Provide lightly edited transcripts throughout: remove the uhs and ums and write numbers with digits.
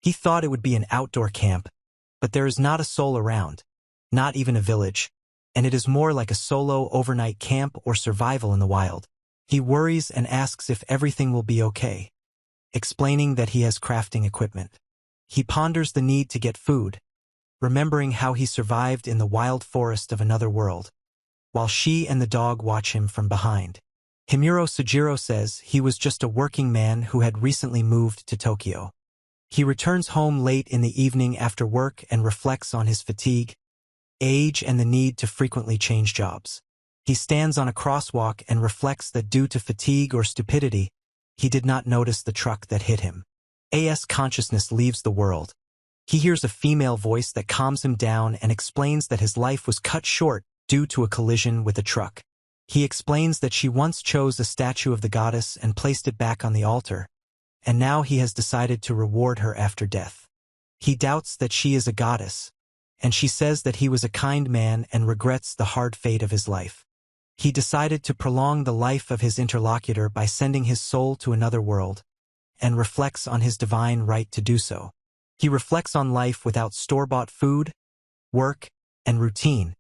He thought it would be an outdoor camp, but there is not a soul around, not even a village, and it is more like a solo overnight camp or survival in the wild. He worries and asks if everything will be okay, explaining that he has crafting equipment. He ponders the need to get food, remembering how he survived in the wild forest of another world, while she and the dog watch him from behind. Himuro Sujiro says he was just a working man who had recently moved to Tokyo. He returns home late in the evening after work and reflects on his fatigue, age, and the need to frequently change jobs. He stands on a crosswalk and reflects that due to fatigue or stupidity, he did not notice the truck that hit him. As consciousness leaves the world, he hears a female voice that calms him down and explains that his life was cut short due to a collision with a truck. He explains that she once chose a statue of the goddess and placed it back on the altar, and now he has decided to reward her after death. He doubts that she is a goddess, and she says that he was a kind man and regrets the hard fate of his life. He decided to prolong the life of his interlocutor by sending his soul to another world, and reflects on his divine right to do so. He reflects on life without store-bought food, work, and routine,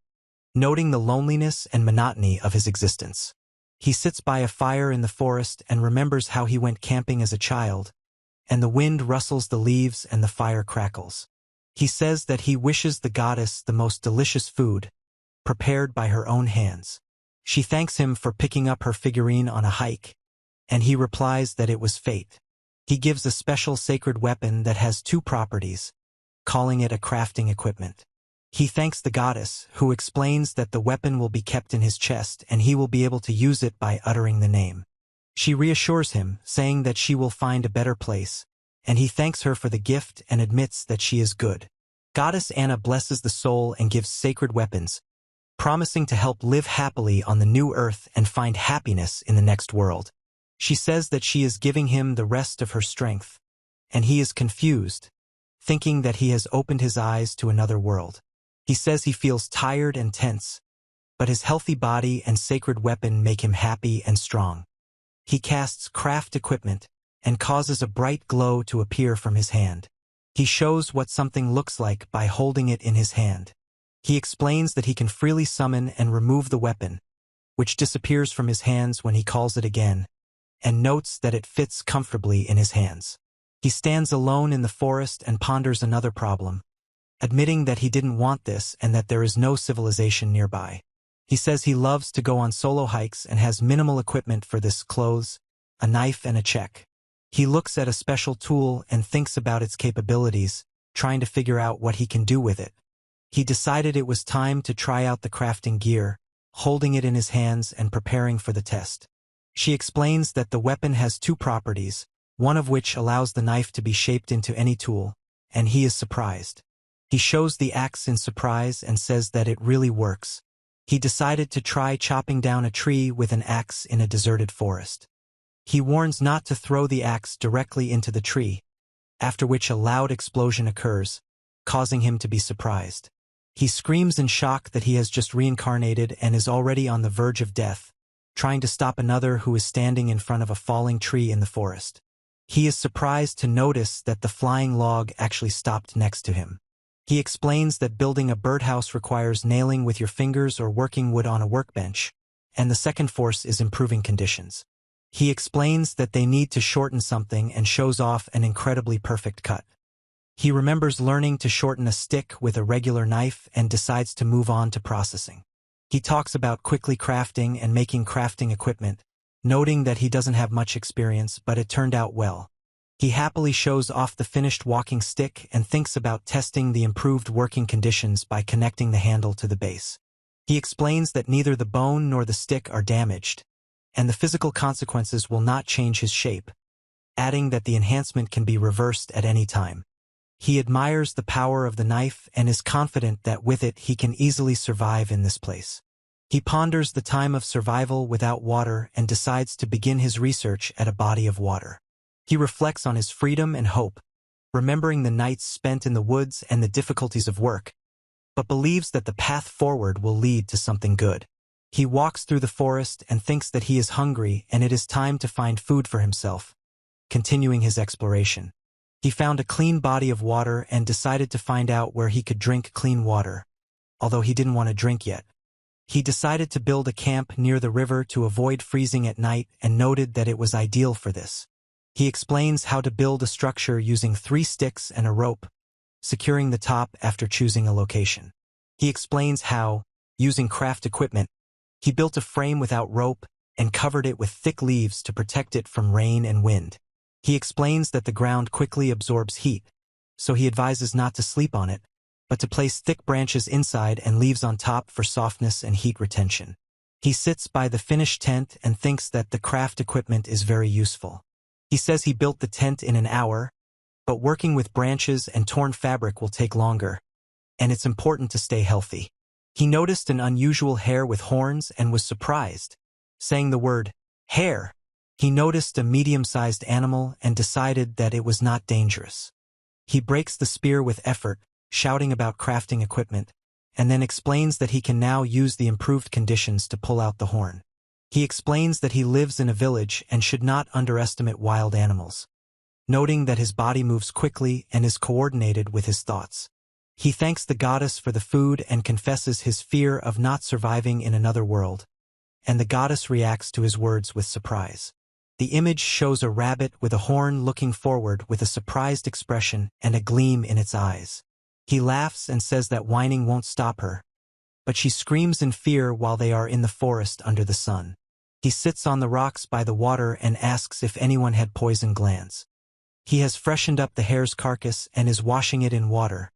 noting the loneliness and monotony of his existence. He sits by a fire in the forest and remembers how he went camping as a child, and the wind rustles the leaves and the fire crackles. He says that he wishes the goddess the most delicious food, prepared by her own hands. She thanks him for picking up her figurine on a hike, and he replies that it was fate. He gives a special sacred weapon that has two properties, calling it a crafting equipment. He thanks the goddess, who explains that the weapon will be kept in his chest and he will be able to use it by uttering the name. She reassures him, saying that she will find a better place, and he thanks her for the gift and admits that she is good. Goddess Anna blesses the soul and gives sacred weapons, promising to help live happily on the new earth and find happiness in the next world. She says that she is giving him the rest of her strength, and he is confused, thinking that he has opened his eyes to another world. He says he feels tired and tense, but his healthy body and sacred weapon make him happy and strong. He casts craft equipment and causes a bright glow to appear from his hand. He shows what something looks like by holding it in his hand. He explains that he can freely summon and remove the weapon, which disappears from his hands when he calls it again, and notes that it fits comfortably in his hands. He stands alone in the forest and ponders another problem, admitting that he didn't want this and that there is no civilization nearby. He says he loves to go on solo hikes and has minimal equipment for this: clothes, a knife, and a check. He looks at a special tool and thinks about its capabilities, trying to figure out what he can do with it. He decided it was time to try out the crafting gear, holding it in his hands and preparing for the test. She explains that the weapon has two properties, one of which allows the knife to be shaped into any tool, and he is surprised. He shows the axe in surprise and says that it really works. He decided to try chopping down a tree with an axe in a deserted forest. He warns not to throw the axe directly into the tree, after which a loud explosion occurs, causing him to be surprised. He screams in shock that he has just reincarnated and is already on the verge of death, trying to stop another who is standing in front of a falling tree in the forest. He is surprised to notice that the flying log actually stopped next to him. He explains that building a birdhouse requires nailing with your fingers or working wood on a workbench, and the second force is improving conditions. He explains that they need to shorten something and shows off an incredibly perfect cut. He remembers learning to shorten a stick with a regular knife and decides to move on to processing. He talks about quickly crafting and making crafting equipment, noting that he doesn't have much experience, but it turned out well. He happily shows off the finished walking stick and thinks about testing the improved working conditions by connecting the handle to the base. He explains that neither the bone nor the stick are damaged, and the physical consequences will not change his shape, adding that the enhancement can be reversed at any time. He admires the power of the knife and is confident that with it he can easily survive in this place. He ponders the time of survival without water and decides to begin his research at a body of water. He reflects on his freedom and hope, remembering the nights spent in the woods and the difficulties of work, but believes that the path forward will lead to something good. He walks through the forest and thinks that he is hungry and it is time to find food for himself, continuing his exploration. He found a clean body of water and decided to find out where he could drink clean water, although he didn't want to drink yet. He decided to build a camp near the river to avoid freezing at night and noted that it was ideal for this. He explains how to build a structure using 3 sticks and a rope, securing the top after choosing a location. He explains how, using craft equipment, he built a frame without rope and covered it with thick leaves to protect it from rain and wind. He explains that the ground quickly absorbs heat, so he advises not to sleep on it, but to place thick branches inside and leaves on top for softness and heat retention. He sits by the finished tent and thinks that the craft equipment is very useful. He says he built the tent in an hour, but working with branches and torn fabric will take longer, and it's important to stay healthy. He noticed an unusual hare with horns and was surprised, saying the word, hare. He noticed a medium-sized animal and decided that it was not dangerous. He breaks the spear with effort, shouting about crafting equipment, and then explains that he can now use the improved conditions to pull out the horn. He explains that he lives in a village and should not underestimate wild animals, noting that his body moves quickly and is coordinated with his thoughts. He thanks the goddess for the food and confesses his fear of not surviving in another world, and the goddess reacts to his words with surprise. The image shows a rabbit with a horn looking forward with a surprised expression and a gleam in its eyes. He laughs and says that whining won't stop her, but she screams in fear while they are in the forest under the sun. He sits on the rocks by the water and asks if anyone had poison glands. He has freshened up the hare's carcass and is washing it in water,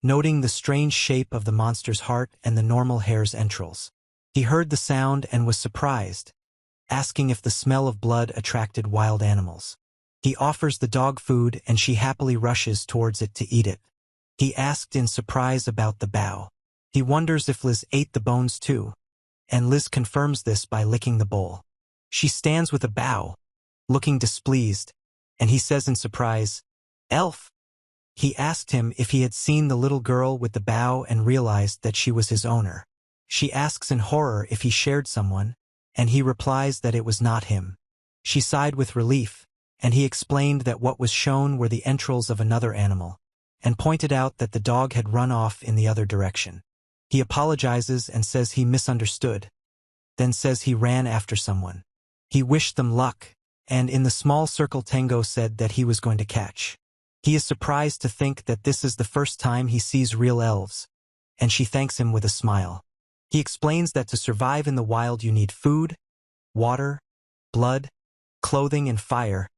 noting the strange shape of the monster's heart and the normal hare's entrails. He heard the sound and was surprised, asking if the smell of blood attracted wild animals. He offers the dog food and she happily rushes towards it to eat it. He asked in surprise about the bow. He wonders if Liz ate the bones too, and Liz confirms this by licking the bowl. She stands with a bow, looking displeased, and he says in surprise, "Elf." He asked him if he had seen the little girl with the bow and realized that she was his owner. She asks in horror if he shared someone, and he replies that it was not him. She sighed with relief, and he explained that what was shown were the entrails of another animal, and pointed out that the dog had run off in the other direction. He apologizes and says he misunderstood, then says he ran after someone. He wished them luck, and in the small circle Tango said that he was going to catch. He is surprised to think that this is the first time he sees real elves, and she thanks him with a smile. He explains that to survive in the wild you need food, water, blood, clothing, and fire,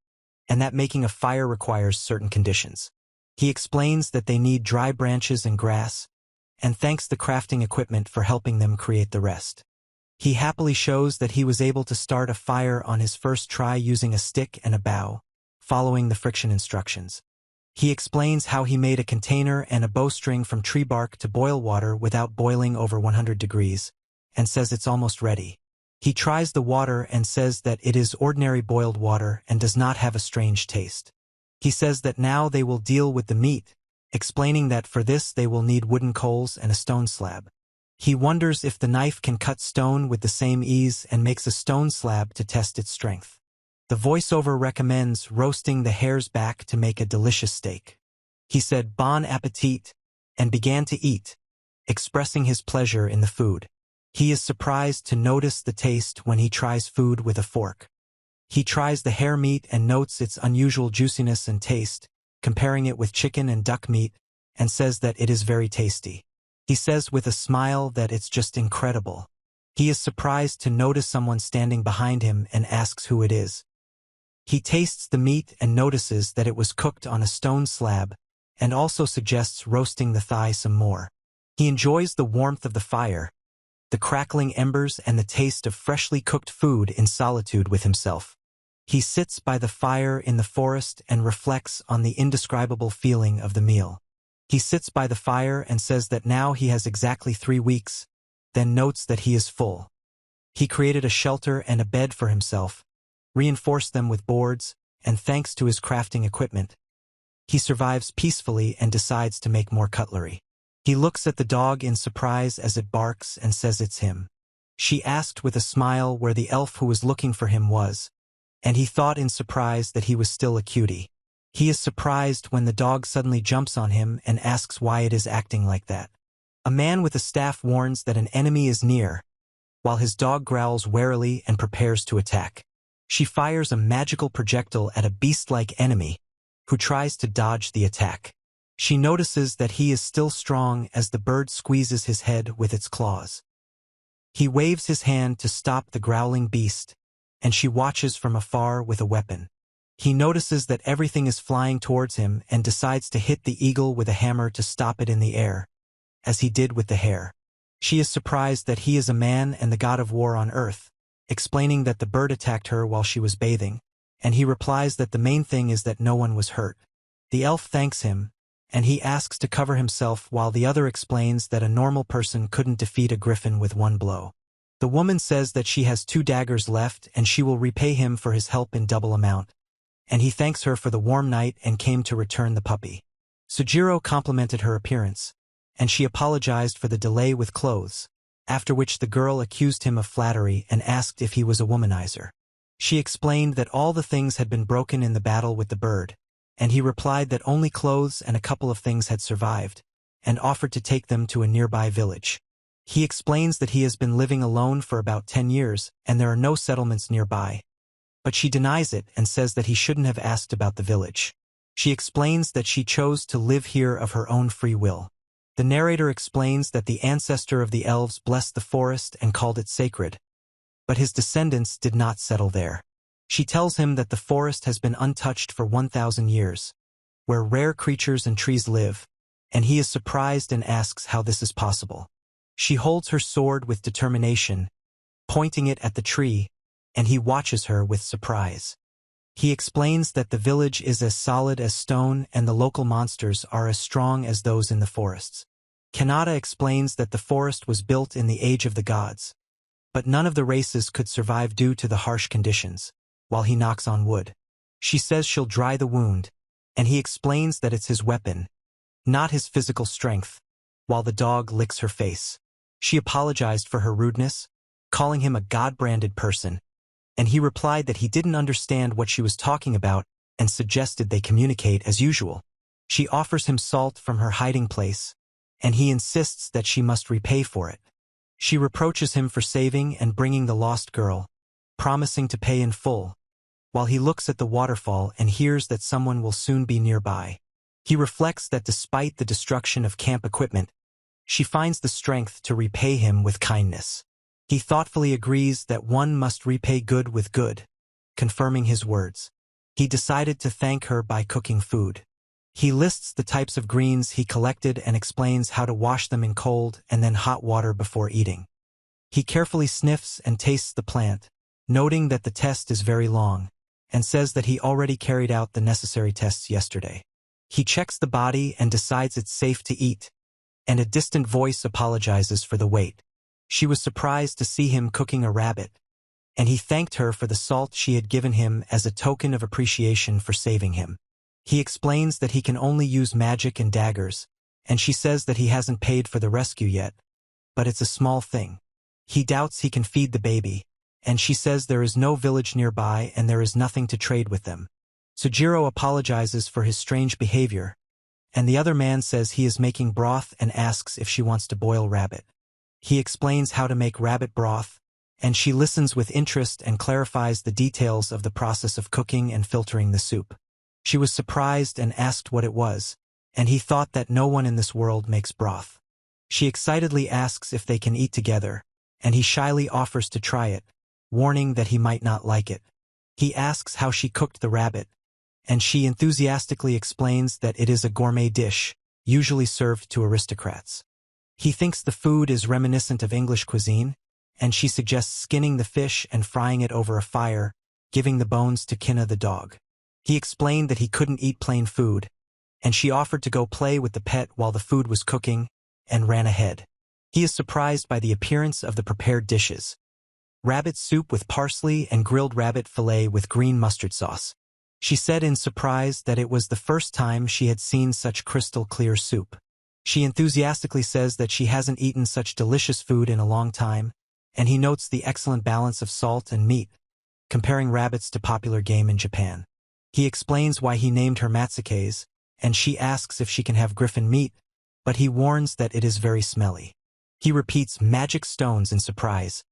and that making a fire requires certain conditions. He explains that they need dry branches and grass, and thanks the crafting equipment for helping them create the rest. He happily shows that he was able to start a fire on his first try using a stick and a bow, following the friction instructions. He explains how he made a container and a bowstring from tree bark to boil water without boiling over 100 degrees, and says it's almost ready. He tries the water and says that it is ordinary boiled water and does not have a strange taste. He says that now they will deal with the meat, explaining that for this they will need wooden coals and a stone slab. He wonders if the knife can cut stone with the same ease and makes a stone slab to test its strength. The voiceover recommends roasting the hare's back to make a delicious steak. He said bon appetit and began to eat, expressing his pleasure in the food. He is surprised to notice the taste when he tries food with a fork. He tries the hare meat and notes its unusual juiciness and taste, comparing it with chicken and duck meat, and says that it is very tasty. He says with a smile that it's just incredible. He is surprised to notice someone standing behind him and asks who it is. He tastes the meat and notices that it was cooked on a stone slab, and also suggests roasting the thigh some more. He enjoys the warmth of the fire, the crackling embers, and the taste of freshly cooked food in solitude with himself. He sits by the fire in the forest and reflects on the indescribable feeling of the meal. He sits by the fire and says that now he has exactly 3 weeks, then notes that he is full. He created a shelter and a bed for himself, reinforced them with boards, and thanks to his crafting equipment, he survives peacefully and decides to make more cutlery. He looks at the dog in surprise as it barks and says it's him. She asked with a smile where the elf who was looking for him was, and he thought in surprise that he was still a cutie. He is surprised when the dog suddenly jumps on him and asks why it is acting like that. A man with a staff warns that an enemy is near, while his dog growls warily and prepares to attack. She fires a magical projectile at a beast-like enemy, who tries to dodge the attack. She notices that he is still strong as the bird squeezes his head with its claws. He waves his hand to stop the growling beast, and she watches from afar with a weapon. He notices that everything is flying towards him and decides to hit the eagle with a hammer to stop it in the air, as he did with the hare. She is surprised that he is a man and the god of war on earth, explaining that the bird attacked her while she was bathing, and he replies that the main thing is that no one was hurt. The elf thanks him, and he asks to cover himself while the other explains that a normal person couldn't defeat a griffin with one blow. The woman says that she has 2 daggers left and she will repay him for his help in double amount, and he thanks her for the warm night and came to return the puppy. Sujiro complimented her appearance, and she apologized for the delay with clothes, after which the girl accused him of flattery and asked if he was a womanizer. She explained that all the things had been broken in the battle with the bird, and he replied that only clothes and a couple of things had survived, and offered to take them to a nearby village. He explains that he has been living alone for about 10 years, and there are no settlements nearby. But she denies it and says that he shouldn't have asked about the village. She explains that she chose to live here of her own free will. The narrator explains that the ancestor of the elves blessed the forest and called it sacred, but his descendants did not settle there. She tells him that the forest has been untouched for 1,000 years, where rare creatures and trees live, and he is surprised and asks how this is possible. She holds her sword with determination, pointing it at the tree, and he watches her with surprise. He explains that the village is as solid as stone and the local monsters are as strong as those in the forests. Kanata explains that the forest was built in the age of the gods, but none of the races could survive due to the harsh conditions, while he knocks on wood. She says she'll dry the wound, and he explains that it's his weapon, not his physical strength, while the dog licks her face. She apologized for her rudeness, calling him a god-branded person, and he replied that he didn't understand what she was talking about and suggested they communicate as usual. She offers him salt from her hiding place, and he insists that she must repay for it. She reproaches him for saving and bringing the lost girl, promising to pay in full, while he looks at the waterfall and hears that someone will soon be nearby. He reflects that despite the destruction of camp equipment, she finds the strength to repay him with kindness. He thoughtfully agrees that one must repay good with good, confirming his words. He decided to thank her by cooking food. He lists the types of greens he collected and explains how to wash them in cold and then hot water before eating. He carefully sniffs and tastes the plant, noting that the test is very long, and says that he already carried out the necessary tests yesterday. He checks the body and decides it's safe to eat, and a distant voice apologizes for the wait. She was surprised to see him cooking a rabbit, and he thanked her for the salt she had given him as a token of appreciation for saving him. He explains that he can only use magic and daggers, and she says that he hasn't paid for the rescue yet, but it's a small thing. He doubts he can feed the baby, and she says there is no village nearby and there is nothing to trade with them. Sujiro apologizes for his strange behavior, and the other man says he is making broth and asks if she wants to boil rabbit. He explains how to make rabbit broth, and she listens with interest and clarifies the details of the process of cooking and filtering the soup. She was surprised and asked what it was, and he thought that no one in this world makes broth. She excitedly asks if they can eat together, and he shyly offers to try it, warning that he might not like it. He asks how she cooked the rabbit, and she enthusiastically explains that it is a gourmet dish, usually served to aristocrats. He thinks the food is reminiscent of English cuisine, and she suggests skinning the fish and frying it over a fire, giving the bones to Kinna the dog. He explained that he couldn't eat plain food, and she offered to go play with the pet while the food was cooking, and ran ahead. He is surprised by the appearance of the prepared dishes. Rabbit soup with parsley and grilled rabbit fillet with green mustard sauce. She said in surprise that it was the first time she had seen such crystal-clear soup. She enthusiastically says that she hasn't eaten such delicious food in a long time, and he notes the excellent balance of salt and meat, comparing rabbits to popular game in Japan. He explains why he named her Matsuke's, and she asks if she can have griffin meat, but he warns that it is very smelly. He repeats magic stones in surprise,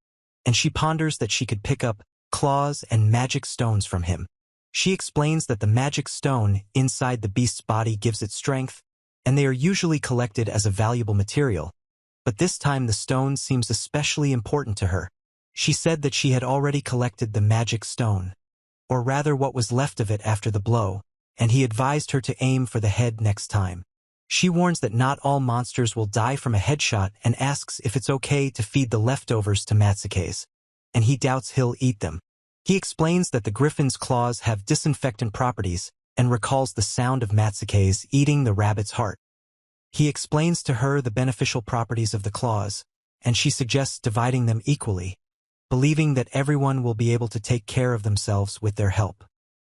and she ponders that she could pick up claws and magic stones from him. She explains that the magic stone inside the beast's body gives it strength, and they are usually collected as a valuable material, but this time the stone seems especially important to her. She said that she had already collected the magic stone, or rather what was left of it after the blow, and he advised her to aim for the head next time. She warns that not all monsters will die from a headshot and asks if it's okay to feed the leftovers to Matsuke's, and he doubts he'll eat them. He explains that the griffin's claws have disinfectant properties and recalls the sound of Matsuke's eating the rabbit's heart. He explains to her the beneficial properties of the claws, and she suggests dividing them equally, believing that everyone will be able to take care of themselves with their help.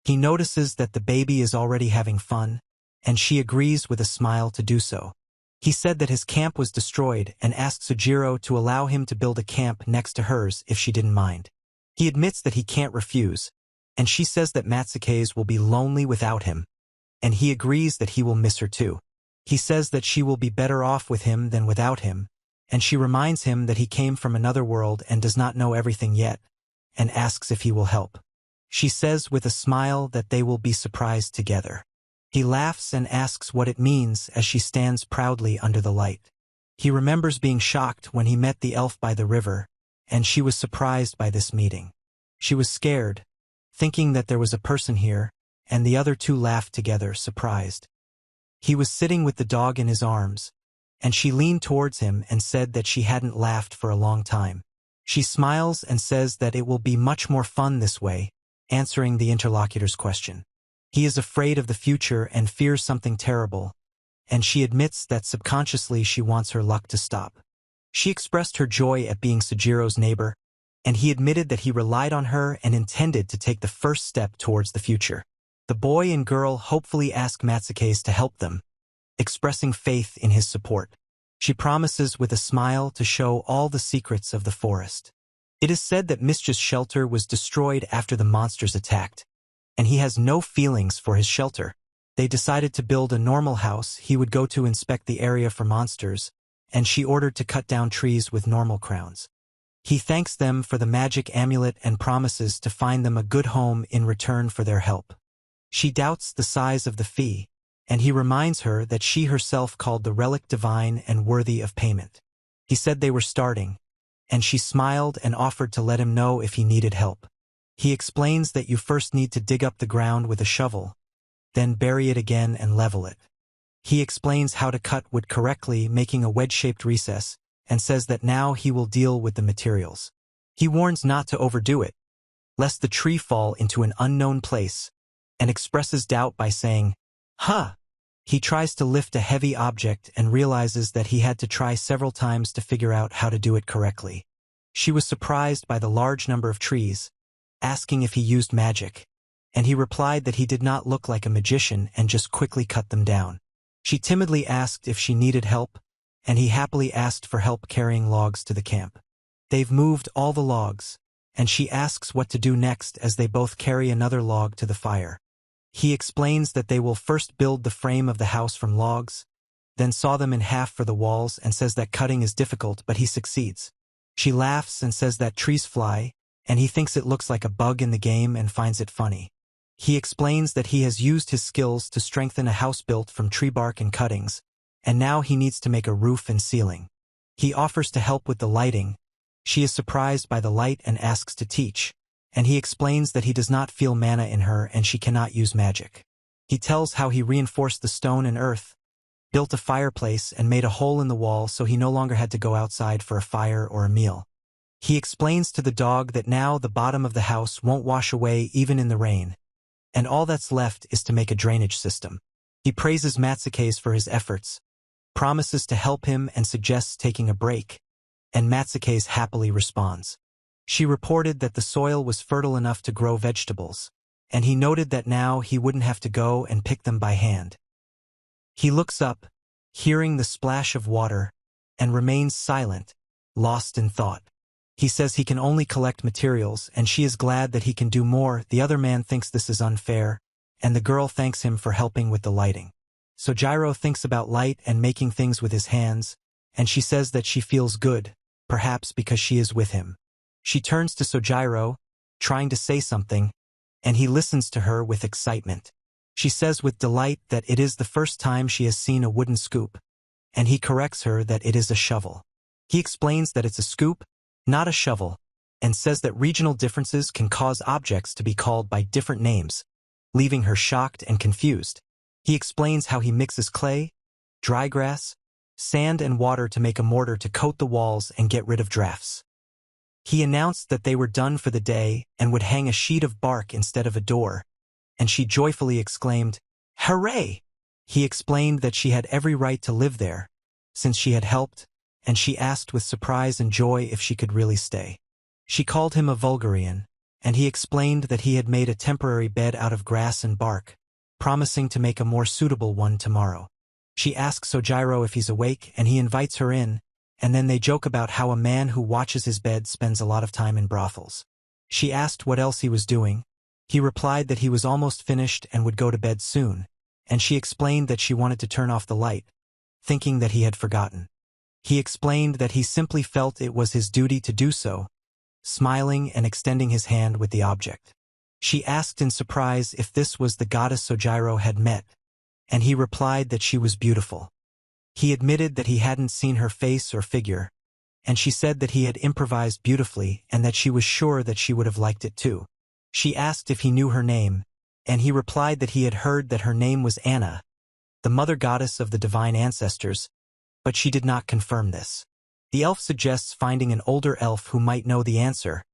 He notices that the baby is already having fun, and she agrees with a smile to do so. He said that his camp was destroyed and asked Sujiro to allow him to build a camp next to hers if she didn't mind. He admits that he can't refuse, and she says that Matsuke's will be lonely without him, and he agrees that he will miss her too. He says that she will be better off with him than without him, and she reminds him that he came from another world and does not know everything yet, and asks if he will help. She says with a smile that they will be surprised together. He laughs and asks what it means as she stands proudly under the light. He remembers being shocked when he met the elf by the river, and she was surprised by this meeting. She was scared, thinking that there was a person here, and the other two laughed together, surprised. He was sitting with the dog in his arms, and she leaned towards him and said that she hadn't laughed for a long time. She smiles and says that it will be much more fun this way, answering the interlocutor's question. He is afraid of the future and fears something terrible, and she admits that subconsciously she wants her luck to stop. She expressed her joy at being Sujiro's neighbor, and he admitted that he relied on her and intended to take the first step towards the future. The boy and girl hopefully ask Matsuke's to help them, expressing faith in his support. She promises with a smile to show all the secrets of the forest. It is said that Mischief's shelter was destroyed after the monsters attacked, and he has no feelings for his shelter. They decided to build a normal house he would go to inspect the area for monsters, and she ordered to cut down trees with normal crowns. He thanks them for the magic amulet and promises to find them a good home in return for their help. She doubts the size of the fee, and he reminds her that she herself called the relic divine and worthy of payment. He said they were starting, and she smiled and offered to let him know if he needed help. He explains that you first need to dig up the ground with a shovel, then bury it again and level it. He explains how to cut wood correctly, making a wedge-shaped recess, and says that now he will deal with the materials. He warns not to overdo it, lest the tree fall into an unknown place, and expresses doubt by saying, "Huh!" He tries to lift a heavy object and realizes that he had to try several times to figure out how to do it correctly. She was surprised by the large number of trees, asking if he used magic, and he replied that he did not look like a magician and just quickly cut them down. She timidly asked if she needed help, and he happily asked for help carrying logs to the camp. They've moved all the logs, and she asks what to do next as they both carry another log to the fire. He explains that they will first build the frame of the house from logs, then saw them in half for the walls and says that cutting is difficult, but he succeeds. She laughs and says that trees fly, and he thinks it looks like a bug in the game and finds it funny. He explains that he has used his skills to strengthen a house built from tree bark and cuttings, and now he needs to make a roof and ceiling. He offers to help with the lighting. She is surprised by the light and asks to teach, and he explains that he does not feel mana in her and she cannot use magic. He tells how he reinforced the stone and earth, built a fireplace and made a hole in the wall so he no longer had to go outside for a fire or a meal. He explains to the dog that now the bottom of the house won't wash away even in the rain, and all that's left is to make a drainage system. He praises Matsuke's for his efforts, promises to help him and suggests taking a break, and Matsuke's happily responds. She reported that the soil was fertile enough to grow vegetables, and he noted that now he wouldn't have to go and pick them by hand. He looks up, hearing the splash of water, and remains silent, lost in thought. He says he can only collect materials, and she is glad that he can do more. The other man thinks this is unfair, and the girl thanks him for helping with the lighting. Sojiro thinks about light and making things with his hands, and she says that she feels good, perhaps because she is with him. She turns to Sojiro, trying to say something, and he listens to her with excitement. She says with delight that it is the first time she has seen a wooden scoop, and he corrects her that it is a shovel. He explains that it's a scoop, not a shovel, and says that regional differences can cause objects to be called by different names, leaving her shocked and confused. He explains how he mixes clay, dry grass, sand and water to make a mortar to coat the walls and get rid of drafts. He announced that they were done for the day and would hang a sheet of bark instead of a door, and she joyfully exclaimed, "Hooray!" He explained that she had every right to live there, since she had helped, and she asked with surprise and joy if she could really stay. She called him a vulgarian, and he explained that he had made a temporary bed out of grass and bark, promising to make a more suitable one tomorrow. She asks Sojiro if he's awake, and he invites her in, and then they joke about how a man who watches his bed spends a lot of time in brothels. She asked what else he was doing. He replied that he was almost finished and would go to bed soon, and she explained that she wanted to turn off the light, thinking that he had forgotten. He explained that he simply felt it was his duty to do so, smiling and extending his hand with the object. She asked in surprise if this was the goddess Sojiro had met, and he replied that she was beautiful. He admitted that he hadn't seen her face or figure, and she said that he had improvised beautifully and that she was sure that she would have liked it too. She asked if he knew her name, and he replied that he had heard that her name was Anna, the mother goddess of the divine ancestors, but she did not confirm this. The elf suggests finding an older elf who might know the answer,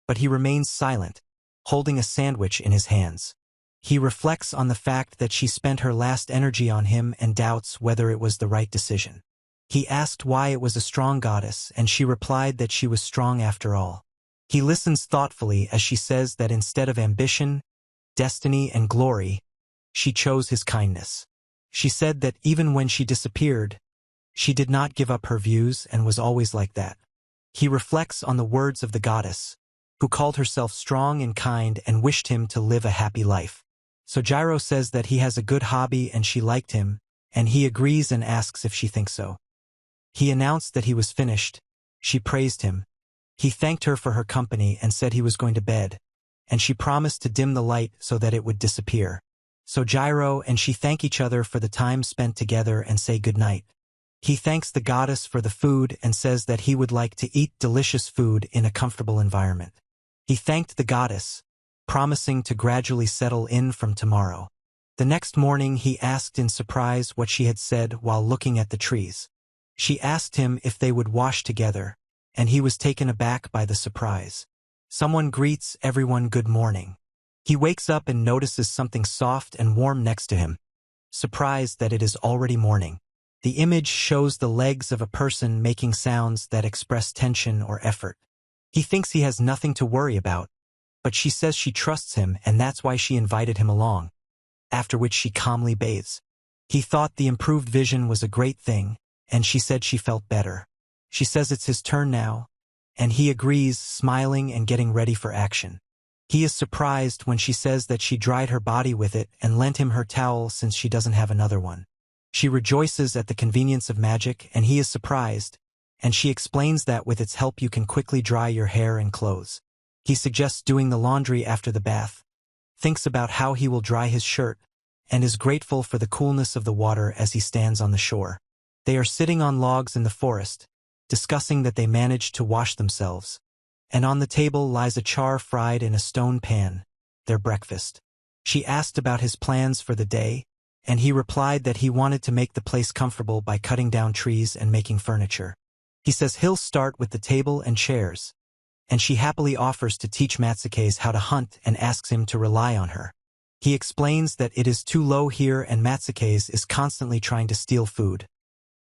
but he remains silent, holding a sandwich in his hands. He reflects on the fact that she spent her last energy on him and doubts whether it was the right decision. He asked why it was a strong goddess, and she replied that she was strong after all. He listens thoughtfully as she says that instead of ambition, destiny, and glory, she chose his kindness. She said that even when she disappeared, she did not give up her views and was always like that. He reflects on the words of the goddess, who called herself strong and kind and wished him to live a happy life. Sojiro says that he has a good hobby and she liked him, and he agrees and asks if she thinks so. He announced that he was finished. She praised him. He thanked her for her company and said he was going to bed, and she promised to dim the light so that it would disappear. Sojiro and she thank each other for the time spent together and say goodnight. He thanks the goddess for the food and says that he would like to eat delicious food in a comfortable environment. He thanked the goddess, promising to gradually settle in from tomorrow. The next morning he asked in surprise what she had said while looking at the trees. She asked him if they would wash together, and he was taken aback by the surprise. Someone greets everyone good morning. He wakes up and notices something soft and warm next to him, surprised that it is already morning. The image shows the legs of a person making sounds that express tension or effort. He thinks he has nothing to worry about, but she says she trusts him and that's why she invited him along, after which she calmly bathes. He thought the improved vision was a great thing, and she said she felt better. She says it's his turn now, and he agrees, smiling and getting ready for action. He is surprised when she says that she dried her body with it and lent him her towel since she doesn't have another one. She rejoices at the convenience of magic, and he is surprised, and she explains that with its help you can quickly dry your hair and clothes. He suggests doing the laundry after the bath, thinks about how he will dry his shirt, and is grateful for the coolness of the water as he stands on the shore. They are sitting on logs in the forest, discussing that they managed to wash themselves, and on the table lies a char fried in a stone pan, their breakfast. She asked about his plans for the day, and he replied that he wanted to make the place comfortable by cutting down trees and making furniture. He says he'll start with the table and chairs, and she happily offers to teach Matsuke's how to hunt and asks him to rely on her. He explains that it is too low here and Matsuke's is constantly trying to steal food,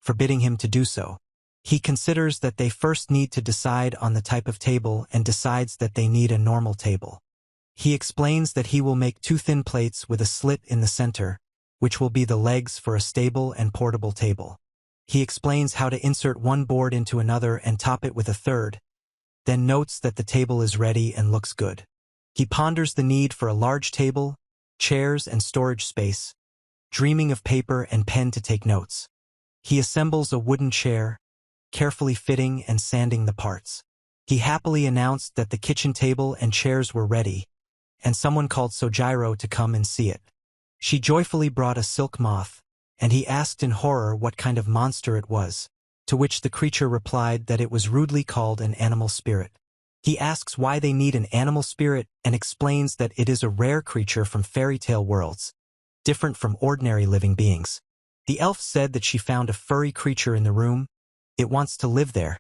forbidding him to do so. He considers that they first need to decide on the type of table and decides that they need a normal table. He explains that he will make 2 thin plates with a slit in the center, which will be the legs for a stable and portable table. He explains how to insert one board into another and top it with a third, then notes that the table is ready and looks good. He ponders the need for a large table, chairs and storage space, dreaming of paper and pen to take notes. He assembles a wooden chair, carefully fitting and sanding the parts. He happily announced that the kitchen table and chairs were ready, and someone called Sojiro to come and see it. She joyfully brought a silk moth, and he asked in horror what kind of monster it was, to which the creature replied that it was rudely called an animal spirit. He asks why they need an animal spirit and explains that it is a rare creature from fairy tale worlds, different from ordinary living beings. The elf said that she found a furry creature in the room, it wants to live there,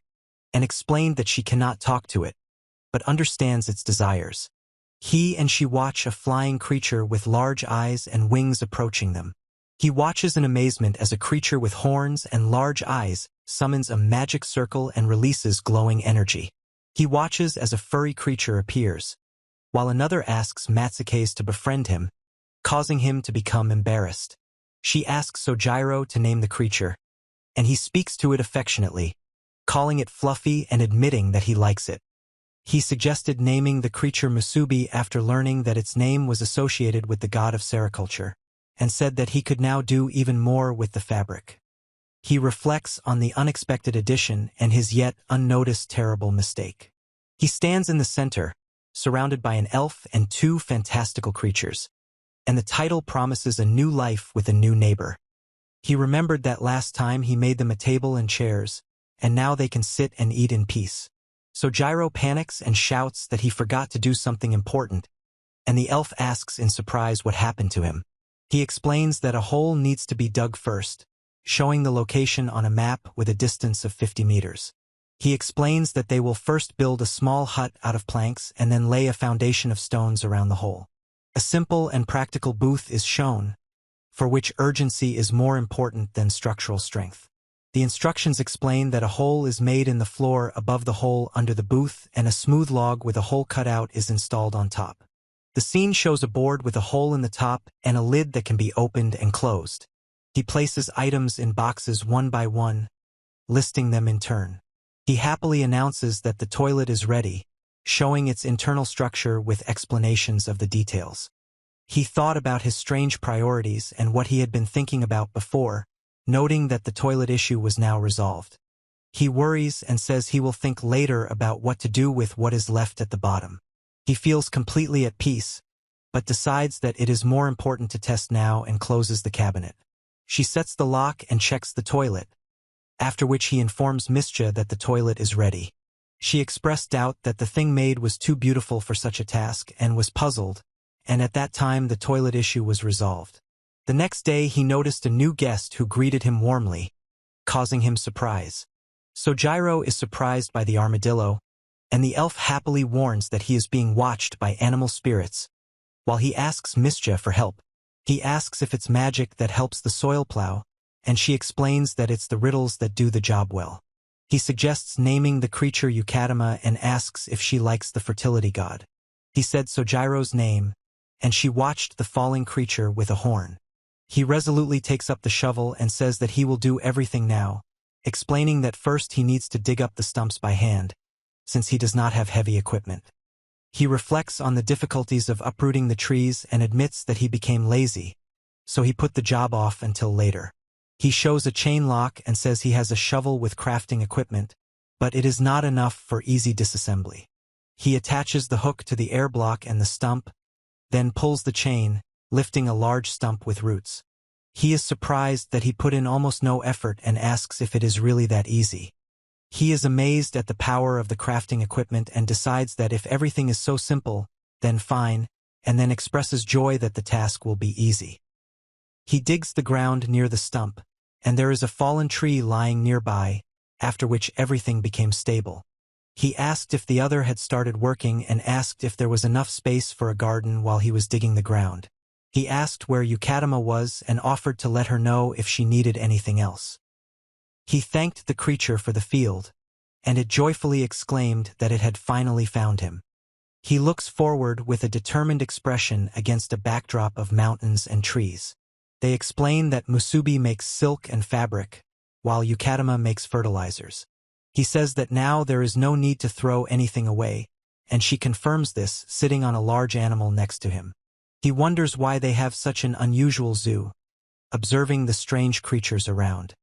and explained that she cannot talk to it, but understands its desires. He and she watch a flying creature with large eyes and wings approaching them. He watches in amazement as a creature with horns and large eyes summons a magic circle and releases glowing energy. He watches as a furry creature appears, while another asks Matsuke's to befriend him, causing him to become embarrassed. She asks Sojiro to name the creature, and he speaks to it affectionately, calling it Fluffy and admitting that he likes it. He suggested naming the creature Musubi after learning that its name was associated with the god of sericulture, and said that he could now do even more with the fabric. He reflects on the unexpected addition and his yet unnoticed terrible mistake. He stands in the center, surrounded by an elf and two fantastical creatures, and the title promises a new life with a new neighbor. He remembered that last time he made them a table and chairs, and now they can sit and eat in peace. Sojiro panics and shouts that he forgot to do something important, and the elf asks in surprise what happened to him. He explains that a hole needs to be dug first, showing the location on a map with a distance of 50 meters. He explains that they will first build a small hut out of planks and then lay a foundation of stones around the hole. A simple and practical booth is shown, for which urgency is more important than structural strength. The instructions explain that a hole is made in the floor above the hole under the booth and a smooth log with a hole cut out is installed on top. The scene shows a board with a hole in the top and a lid that can be opened and closed. He places items in boxes one by one, listing them in turn. He happily announces that the toilet is ready, showing its internal structure with explanations of the details. He thought about his strange priorities and what he had been thinking about before, noting that the toilet issue was now resolved. He worries and says he will think later about what to do with what is left at the bottom. He feels completely at peace, but decides that it is more important to test now and closes the cabinet. She sets the lock and checks the toilet, after which he informs Mischa that the toilet is ready. She expressed doubt that the thing made was too beautiful for such a task and was puzzled, and at that time the toilet issue was resolved. The next day he noticed a new guest who greeted him warmly, causing him surprise. Sojiro is surprised by the armadillo, and the elf happily warns that he is being watched by animal spirits, while he asks Mischa for help. He asks if it's magic that helps the soil plow, and she explains that it's the riddles that do the job well. He suggests naming the creature Yukatama and asks if she likes the fertility god. He said Sojiro's name, and she watched the falling creature with a horn. He resolutely takes up the shovel and says that he will do everything now, explaining that first he needs to dig up the stumps by hand, since he does not have heavy equipment. He reflects on the difficulties of uprooting the trees and admits that he became lazy, so he put the job off until later. He shows a chain lock and says he has a shovel with crafting equipment, but it is not enough for easy disassembly. He attaches the hook to the air block and the stump, then pulls the chain, lifting a large stump with roots. He is surprised that he put in almost no effort and asks if it is really that easy. He is amazed at the power of the crafting equipment and decides that if everything is so simple, then fine, and then expresses joy that the task will be easy. He digs the ground near the stump, and there is a fallen tree lying nearby, after which everything became stable. He asked if the other had started working and asked if there was enough space for a garden while he was digging the ground. He asked where Yukatama was and offered to let her know if she needed anything else. He thanked the creature for the field, and it joyfully exclaimed that it had finally found him. He looks forward with a determined expression against a backdrop of mountains and trees. They explain that Musubi makes silk and fabric, while Yukatama makes fertilizers. He says that now there is no need to throw anything away, and she confirms this sitting on a large animal next to him. He wonders why they have such an unusual zoo, observing the strange creatures around.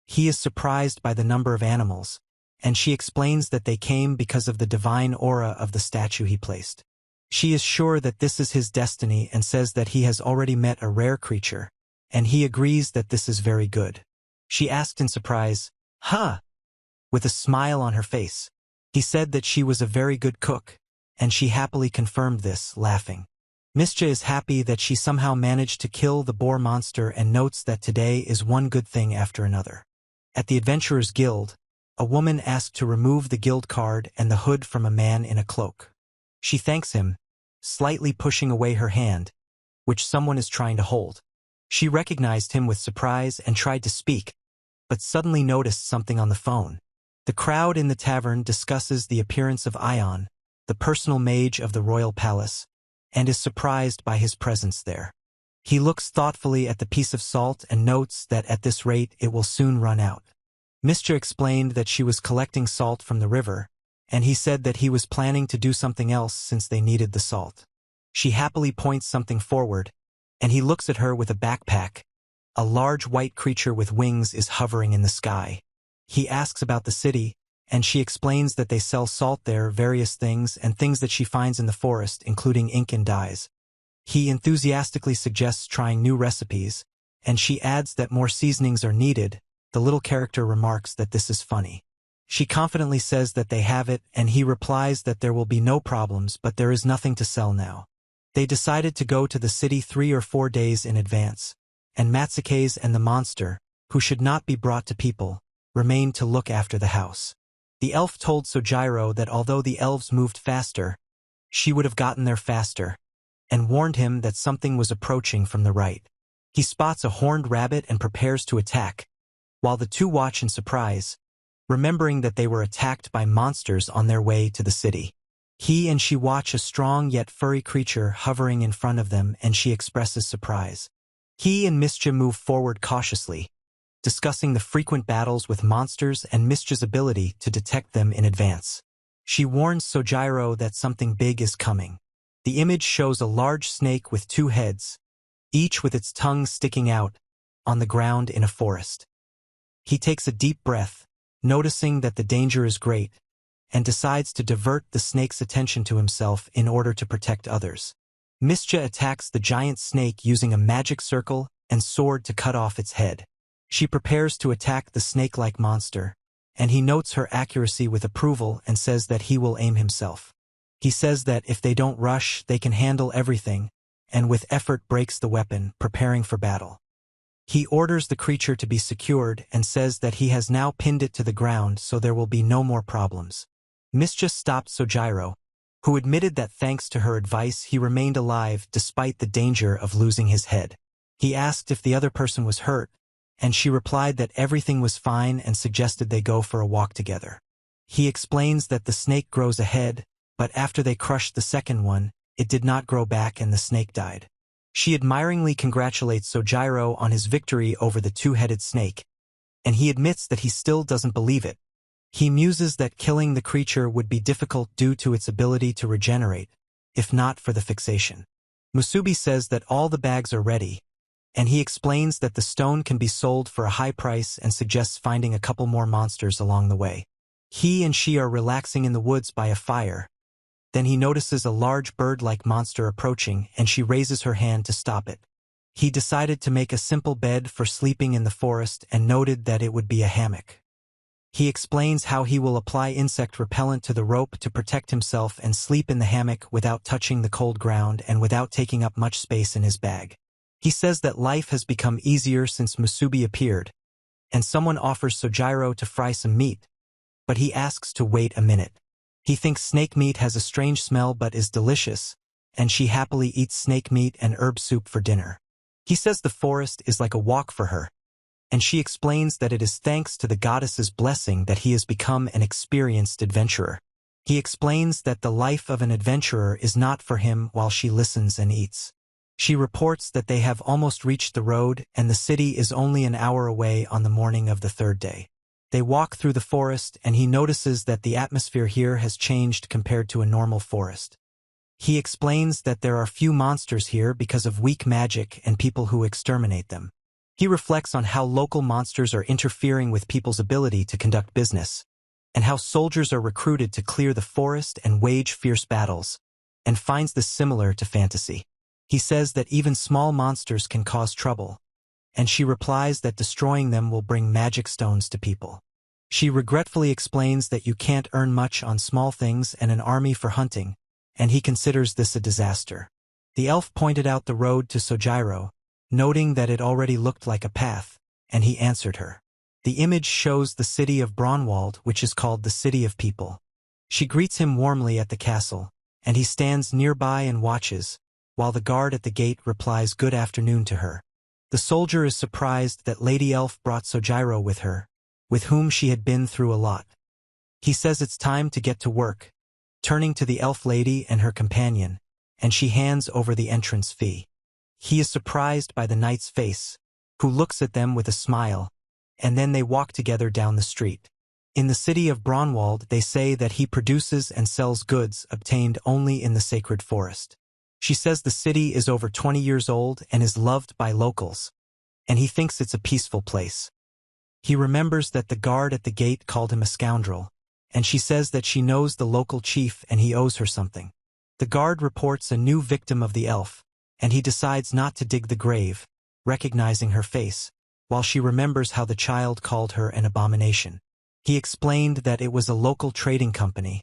He is surprised by the number of animals, and she explains that they came because of the divine aura of the statue he placed. She is sure that this is his destiny and says that he has already met a rare creature, and he agrees that this is very good. She asked in surprise, "Huh?" with a smile on her face. He said that she was a very good cook, and she happily confirmed this, laughing. Mischa is happy that she somehow managed to kill the boar monster and notes that today is one good thing after another. At the Adventurers Guild, a woman asked to remove the guild card and the hood from a man in a cloak. She thanks him, slightly pushing away her hand, which someone is trying to hold. She recognized him with surprise and tried to speak, but suddenly noticed something on the phone. The crowd in the tavern discusses the appearance of Ion, the personal mage of the royal palace, and is surprised by his presence there. He looks thoughtfully at the piece of salt and notes that at this rate it will soon run out. Mischa explained that she was collecting salt from the river, and he said that he was planning to do something else since they needed the salt. She happily points something forward, and he looks at her with a backpack. A large white creature with wings is hovering in the sky. He asks about the city, and she explains that they sell salt there, various things, and things that she finds in the forest, including ink and dyes. He enthusiastically suggests trying new recipes, and she adds that more seasonings are needed. The little character remarks that this is funny. She confidently says that they have it, and he replies that there will be no problems, but there is nothing to sell now. They decided to go to the city 3 or 4 days in advance, and Matsuke's and the monster, who should not be brought to people, remained to look after the house. The elf told Sojiro that although the elves moved faster, she would have gotten there faster, and warned him that something was approaching from the right. He spots a horned rabbit and prepares to attack, while the two watch in surprise, remembering that they were attacked by monsters on their way to the city. He and she watch a strong yet furry creature hovering in front of them, and she expresses surprise. He and Mischa move forward cautiously, discussing the frequent battles with monsters and Mischa's ability to detect them in advance. She warns Sojiro that something big is coming. The image shows a large snake with 2 heads, each with its tongue sticking out, on the ground in a forest. He takes a deep breath, noticing that the danger is great, and decides to divert the snake's attention to himself in order to protect others. Mischa attacks the giant snake using a magic circle and sword to cut off its head. She prepares to attack the snake-like monster, and he notes her accuracy with approval and says that he will aim himself. He says that if they don't rush, they can handle everything, and with effort breaks the weapon, preparing for battle. He orders the creature to be secured and says that he has now pinned it to the ground so there will be no more problems. Mischa stopped Sojiro, who admitted that thanks to her advice he remained alive despite the danger of losing his head. He asked if the other person was hurt, and she replied that everything was fine and suggested they go for a walk together. He explains that the snake grows a head, but after they crushed the second one, it did not grow back and the snake died. She admiringly congratulates Sojiro on his victory over the 2-headed snake, and he admits that he still doesn't believe it. He muses that killing the creature would be difficult due to its ability to regenerate, if not for the fixation. Musubi says that all the bags are ready, and he explains that the stone can be sold for a high price and suggests finding a couple more monsters along the way. He and she are relaxing in the woods by a fire. Then he notices a large bird-like monster approaching, and she raises her hand to stop it. He decided to make a simple bed for sleeping in the forest and noted that it would be a hammock. He explains how he will apply insect repellent to the rope to protect himself and sleep in the hammock without touching the cold ground and without taking up much space in his bag. He says that life has become easier since Musubi appeared, and someone offers Sojiro to fry some meat, but he asks to wait a minute. He thinks snake meat has a strange smell but is delicious, and she happily eats snake meat and herb soup for dinner. He says the forest is like a walk for her, and she explains that it is thanks to the goddess's blessing that he has become an experienced adventurer. He explains that the life of an adventurer is not for him while she listens and eats. She reports that they have almost reached the road and the city is only an hour away on the morning of the 3rd day. They walk through the forest and he notices that the atmosphere here has changed compared to a normal forest. He explains that there are few monsters here because of weak magic and people who exterminate them. He reflects on how local monsters are interfering with people's ability to conduct business, and how soldiers are recruited to clear the forest and wage fierce battles, and finds this similar to fantasy. He says that even small monsters can cause trouble, and she replies that destroying them will bring magic stones to people. She regretfully explains that you can't earn much on small things and an army for hunting, and he considers this a disaster. The elf pointed out the road to Sojiro, noting that it already looked like a path, and he answered her. The image shows the city of Braunwald, which is called the City of People. She greets him warmly at the castle, and he stands nearby and watches, while the guard at the gate replies good afternoon to her. The soldier is surprised that Lady Elf brought Sojiro with her, with whom she had been through a lot. He says it's time to get to work, turning to the elf lady and her companion, and she hands over the entrance fee. He is surprised by the knight's face, who looks at them with a smile, and then they walk together down the street. In the city of Braunwald, they say that he produces and sells goods obtained only in the sacred forest. She says the city is over 20 years old and is loved by locals, and he thinks it's a peaceful place. He remembers that the guard at the gate called him a scoundrel, and she says that she knows the local chief and he owes her something. The guard reports a new victim of the elf, and he decides not to dig the grave, recognizing her face, while she remembers how the child called her an abomination. He explained that it was a local trading company,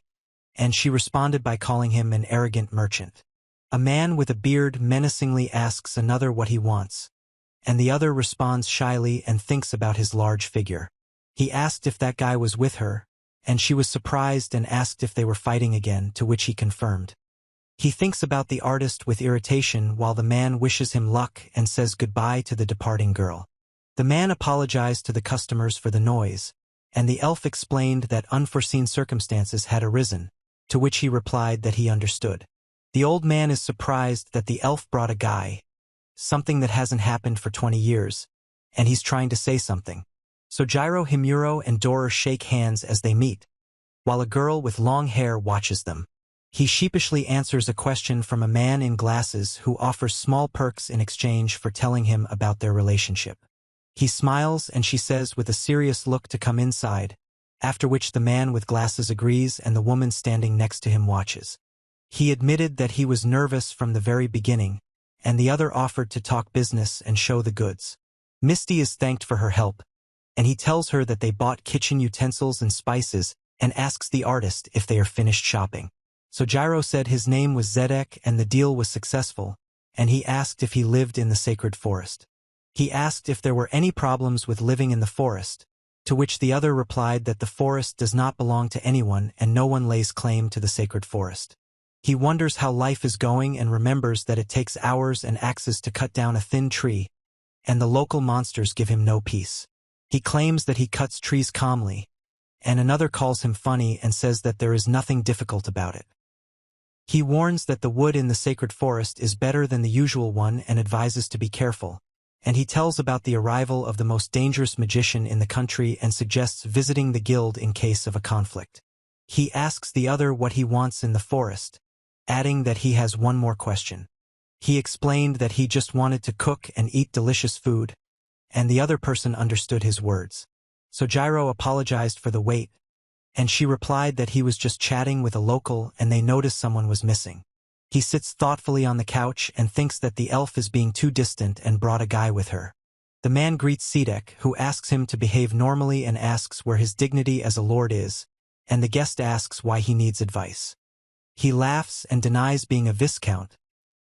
and she responded by calling him an arrogant merchant. A man with a beard menacingly asks another what he wants, and the other responds shyly and thinks about his large figure. He asked if that guy was with her, and she was surprised and asked if they were fighting again, to which he confirmed. He thinks about the artist with irritation while the man wishes him luck and says goodbye to the departing girl. The man apologized to the customers for the noise, and the elf explained that unforeseen circumstances had arisen, to which he replied that he understood. The old man is surprised that the elf brought a guy, something that hasn't happened for 20 years, and he's trying to say something. Sojiro, Himuro, and Dora shake hands as they meet, while a girl with long hair watches them. He sheepishly answers a question from a man in glasses who offers small perks in exchange for telling him about their relationship. He smiles and she says with a serious look to come inside, after which the man with glasses agrees and the woman standing next to him watches. He admitted that he was nervous from the very beginning, and the other offered to talk business and show the goods. Misty is thanked for her help, and he tells her that they bought kitchen utensils and spices and asks the artist if they are finished shopping. Sojiro said his name was Zedek and the deal was successful, and he asked if he lived in the sacred forest. He asked if there were any problems with living in the forest, to which the other replied that the forest does not belong to anyone and no one lays claim to the sacred forest. He wonders how life is going and remembers that it takes hours and axes to cut down a thin tree, and the local monsters give him no peace. He claims that he cuts trees calmly, and another calls him funny and says that there is nothing difficult about it. He warns that the wood in the sacred forest is better than the usual one and advises to be careful, and he tells about the arrival of the most dangerous magician in the country and suggests visiting the guild in case of a conflict. He asks the other what he wants in the forest, adding that he has one more question. He explained that he just wanted to cook and eat delicious food, and the other person understood his words. Sojiro apologized for the wait, and she replied that he was just chatting with a local and they noticed someone was missing. He sits thoughtfully on the couch and thinks that the elf is being too distant and brought a guy with her. The man greets Zedek, who asks him to behave normally and asks where his dignity as a lord is, and the guest asks why he needs advice. He laughs and denies being a viscount,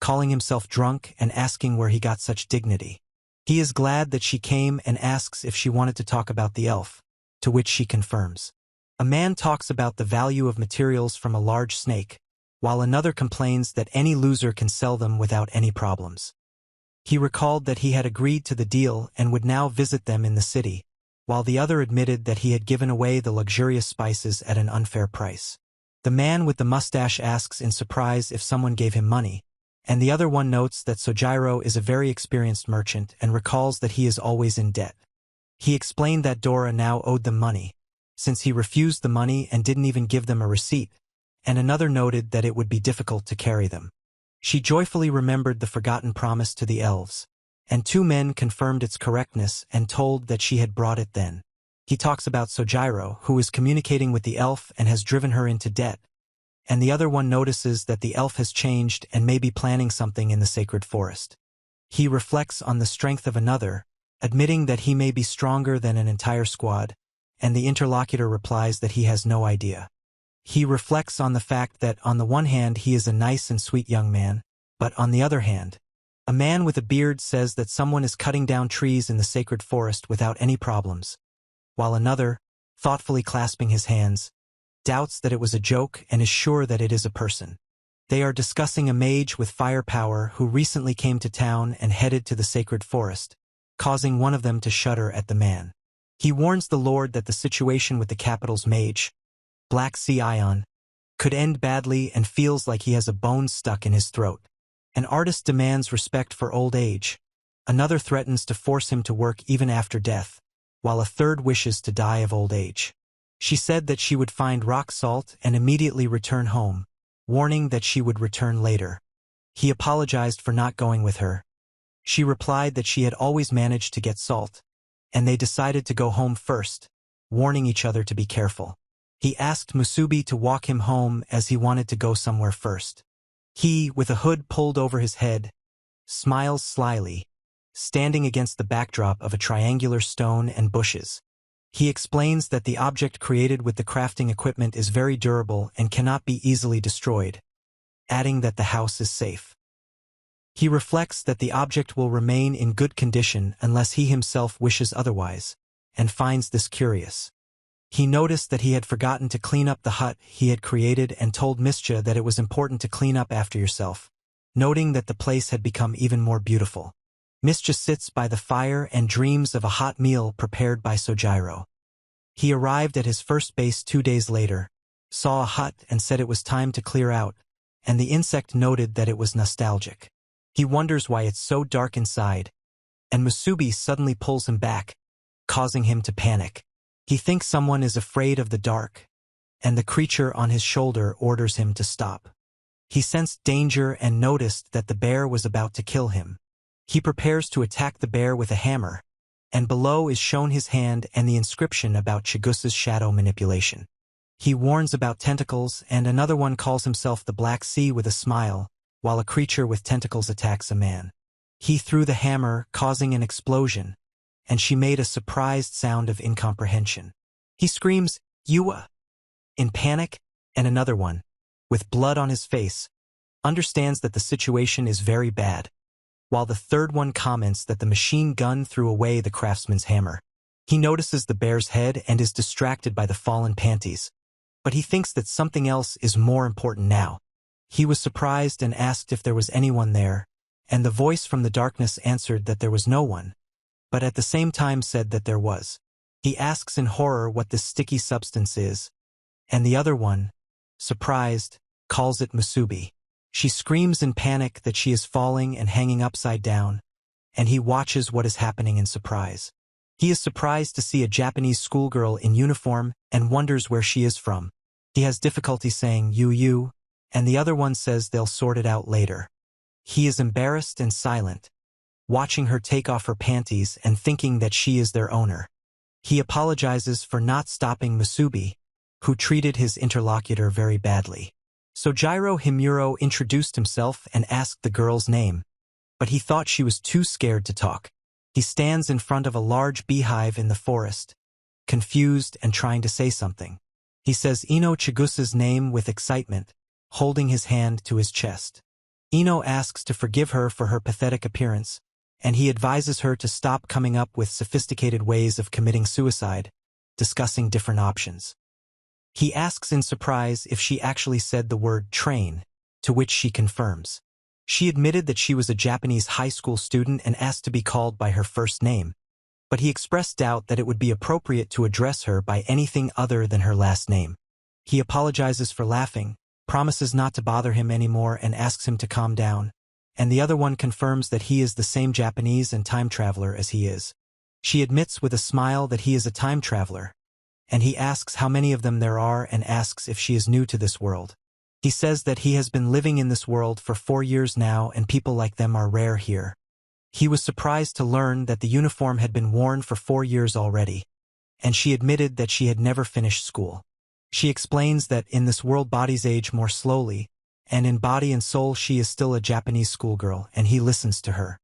calling himself drunk and asking where he got such dignity. He is glad that she came and asks if she wanted to talk about the elf, to which she confirms. A man talks about the value of materials from a large snake, while another complains that any loser can sell them without any problems. He recalled that he had agreed to the deal and would now visit them in the city, while the other admitted that he had given away the luxurious spices at an unfair price. The man with the mustache asks in surprise if someone gave him money, and the other one notes that Sojiro is a very experienced merchant and recalls that he is always in debt. He explained that Dora now owed them money, since he refused the money and didn't even give them a receipt, and another noted that it would be difficult to carry them. She joyfully remembered the forgotten promise to the elves, and 2 men confirmed its correctness and told that she had brought it then. He talks about Sojiro, who is communicating with the elf and has driven her into debt, and the other one notices that the elf has changed and may be planning something in the sacred forest. He reflects on the strength of another, admitting that he may be stronger than an entire squad, and the interlocutor replies that he has no idea. He reflects on the fact that on the one hand he is a nice and sweet young man, but on the other hand, a man with a beard says that someone is cutting down trees in the sacred forest without any problems, while another, thoughtfully clasping his hands, doubts that it was a joke and is sure that it is a person. They are discussing a mage with firepower who recently came to town and headed to the sacred forest, causing one of them to shudder at the man. He warns the Lord that the situation with the capital's mage, Black Sea Ion, could end badly and feels like he has a bone stuck in his throat. An artist demands respect for old age. Another threatens to force him to work even after death, while a third wishes to die of old age. She said that she would find rock salt and immediately return home, warning that she would return later. He apologized for not going with her. She replied that she had always managed to get salt, and they decided to go home first, warning each other to be careful. He asked Musubi to walk him home as he wanted to go somewhere first. He, with a hood pulled over his head, smiles slyly, standing against the backdrop of a triangular stone and bushes. He explains that the object created with the crafting equipment is very durable and cannot be easily destroyed, adding that the house is safe. He reflects that the object will remain in good condition unless he himself wishes otherwise, and finds this curious. He noticed that he had forgotten to clean up the hut he had created and told Mischa that it was important to clean up after yourself, noting that the place had become even more beautiful. Mischa sits by the fire and dreams of a hot meal prepared by Sojiro. He arrived at his first base 2 days later, saw a hut and said it was time to clear out, and the insect noted that it was nostalgic. He wonders why it's so dark inside, and Musubi suddenly pulls him back, causing him to panic. He thinks someone is afraid of the dark, and the creature on his shoulder orders him to stop. He sensed danger and noticed that the bear was about to kill him. He prepares to attack the bear with a hammer, and below is shown his hand and the inscription about Chigusa's shadow manipulation. He warns about tentacles, and another one calls himself the Black Sea with a smile, while a creature with tentacles attacks a man. He threw the hammer, causing an explosion, and she made a surprised sound of incomprehension. He screams, "Yua!" in panic, and another one, with blood on his face, understands that the situation is very bad, while the third one comments that the machine gun threw away the craftsman's hammer. He notices the bear's head and is distracted by the fallen panties, but he thinks that something else is more important now. He was surprised and asked if there was anyone there, and the voice from the darkness answered that there was no one, but at the same time said that there was. He asks in horror what this sticky substance is, and the other one, surprised, calls it Musubi. She screams in panic that she is falling and hanging upside down, and he watches what is happening in surprise. He is surprised to see a Japanese schoolgirl in uniform and wonders where she is from. He has difficulty saying you, and the other one says they'll sort it out later. He is embarrassed and silent, watching her take off her panties and thinking that she is their owner. He apologizes for not stopping Musubi, who treated his interlocutor very badly. Sojiro Himuro introduced himself and asked the girl's name, but he thought she was too scared to talk. He stands in front of a large beehive in the forest, confused and trying to say something. He says Ino Chigusa's name with excitement, holding his hand to his chest. Ino asks to forgive her for her pathetic appearance, and he advises her to stop coming up with sophisticated ways of committing suicide, discussing different options. He asks in surprise if she actually said the word train, to which she confirms. She admitted that she was a Japanese high school student and asked to be called by her first name, but he expressed doubt that it would be appropriate to address her by anything other than her last name. He apologizes for laughing, promises not to bother him anymore and asks him to calm down, and the other one confirms that he is the same Japanese and time traveler as he is. She admits with a smile that he is a time traveler, and he asks how many of them there are and asks if she is new to this world. He says that he has been living in this world for 4 years now and people like them are rare here. He was surprised to learn that the uniform had been worn for 4 years already, and she admitted that she had never finished school. She explains that in this world bodies age more slowly, and in body and soul she is still a Japanese schoolgirl, and he listens to her.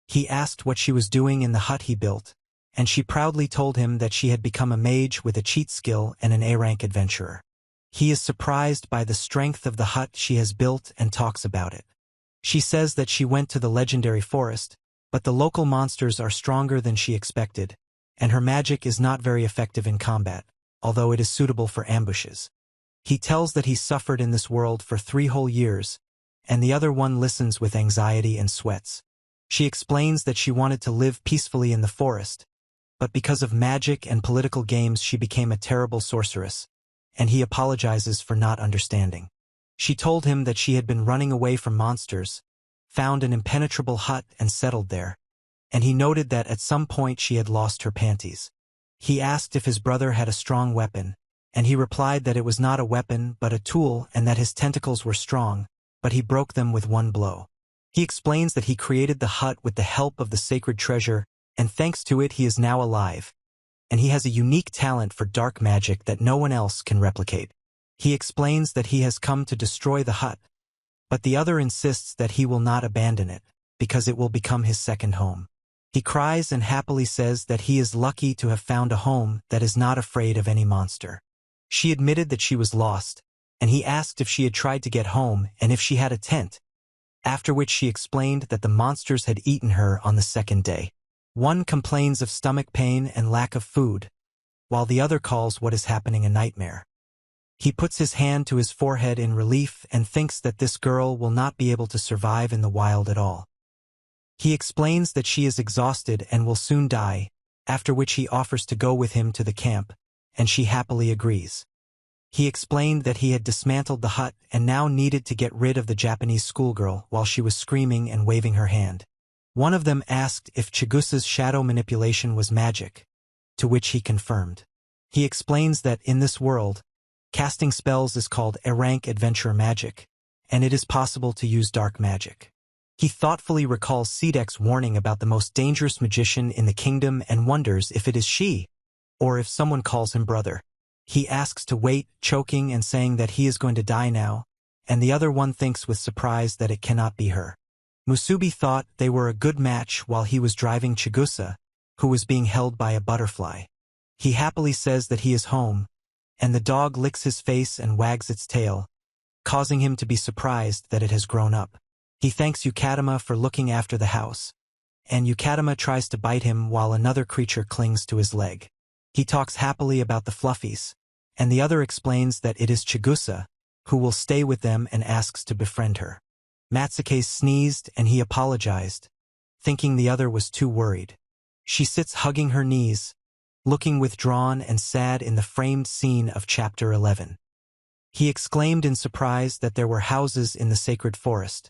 He asked what she was doing in the hut he built, and she proudly told him that she had become a mage with a cheat skill and an A-rank adventurer. He is surprised by the strength of the hut she has built and talks about it. She says that she went to the legendary forest, but the local monsters are stronger than she expected, and her magic is not very effective in combat, although it is suitable for ambushes. He tells that he suffered in this world for 3 whole years, and the other one listens with anxiety and sweats. She explains that she wanted to live peacefully in the forest, but because of magic and political games she became a terrible sorceress, and he apologizes for not understanding. She told him that she had been running away from monsters, found an impenetrable hut and settled there, and he noted that at some point she had lost her panties. He asked if his brother had a strong weapon, and he replied that it was not a weapon but a tool and that his tentacles were strong, but he broke them with 1 blow. He explains that he created the hut with the help of the sacred treasure, and thanks to it he is now alive, and he has a unique talent for dark magic that no one else can replicate. He explains that he has come to destroy the hut, but the other insists that he will not abandon it, because it will become his second home. He cries and happily says that he is lucky to have found a home that is not afraid of any monster. She admitted that she was lost, and he asked if she had tried to get home and if she had a tent, after which she explained that the monsters had eaten her on the 2nd day. One complains of stomach pain and lack of food, while the other calls what is happening a nightmare. He puts his hand to his forehead in relief and thinks that this girl will not be able to survive in the wild at all. He explains that she is exhausted and will soon die, after which he offers to go with him to the camp, and she happily agrees. He explained that he had dismantled the hut and now needed to get rid of the Japanese schoolgirl while she was screaming and waving her hand. One of them asked if Chigusa's shadow manipulation was magic, to which he confirmed. He explains that in this world, casting spells is called A-rank adventurer magic, and it is possible to use dark magic. He thoughtfully recalls Sidek's warning about the most dangerous magician in the kingdom and wonders if it is she, or if someone calls him brother. He asks to wait, choking and saying that he is going to die now, and the other one thinks with surprise that it cannot be her. Musubi thought they were a good match while he was driving Chigusa, who was being held by a butterfly. He happily says that he is home, and the dog licks his face and wags its tail, causing him to be surprised that it has grown up. He thanks Yukatama for looking after the house, and Yukatama tries to bite him while another creature clings to his leg. He talks happily about the fluffies, and the other explains that it is Chigusa, who will stay with them and asks to befriend her. Matsuke sneezed and he apologized, thinking the other was too worried. She sits hugging her knees, looking withdrawn and sad in the framed scene of Chapter 11. He exclaimed in surprise that there were houses in the sacred forest,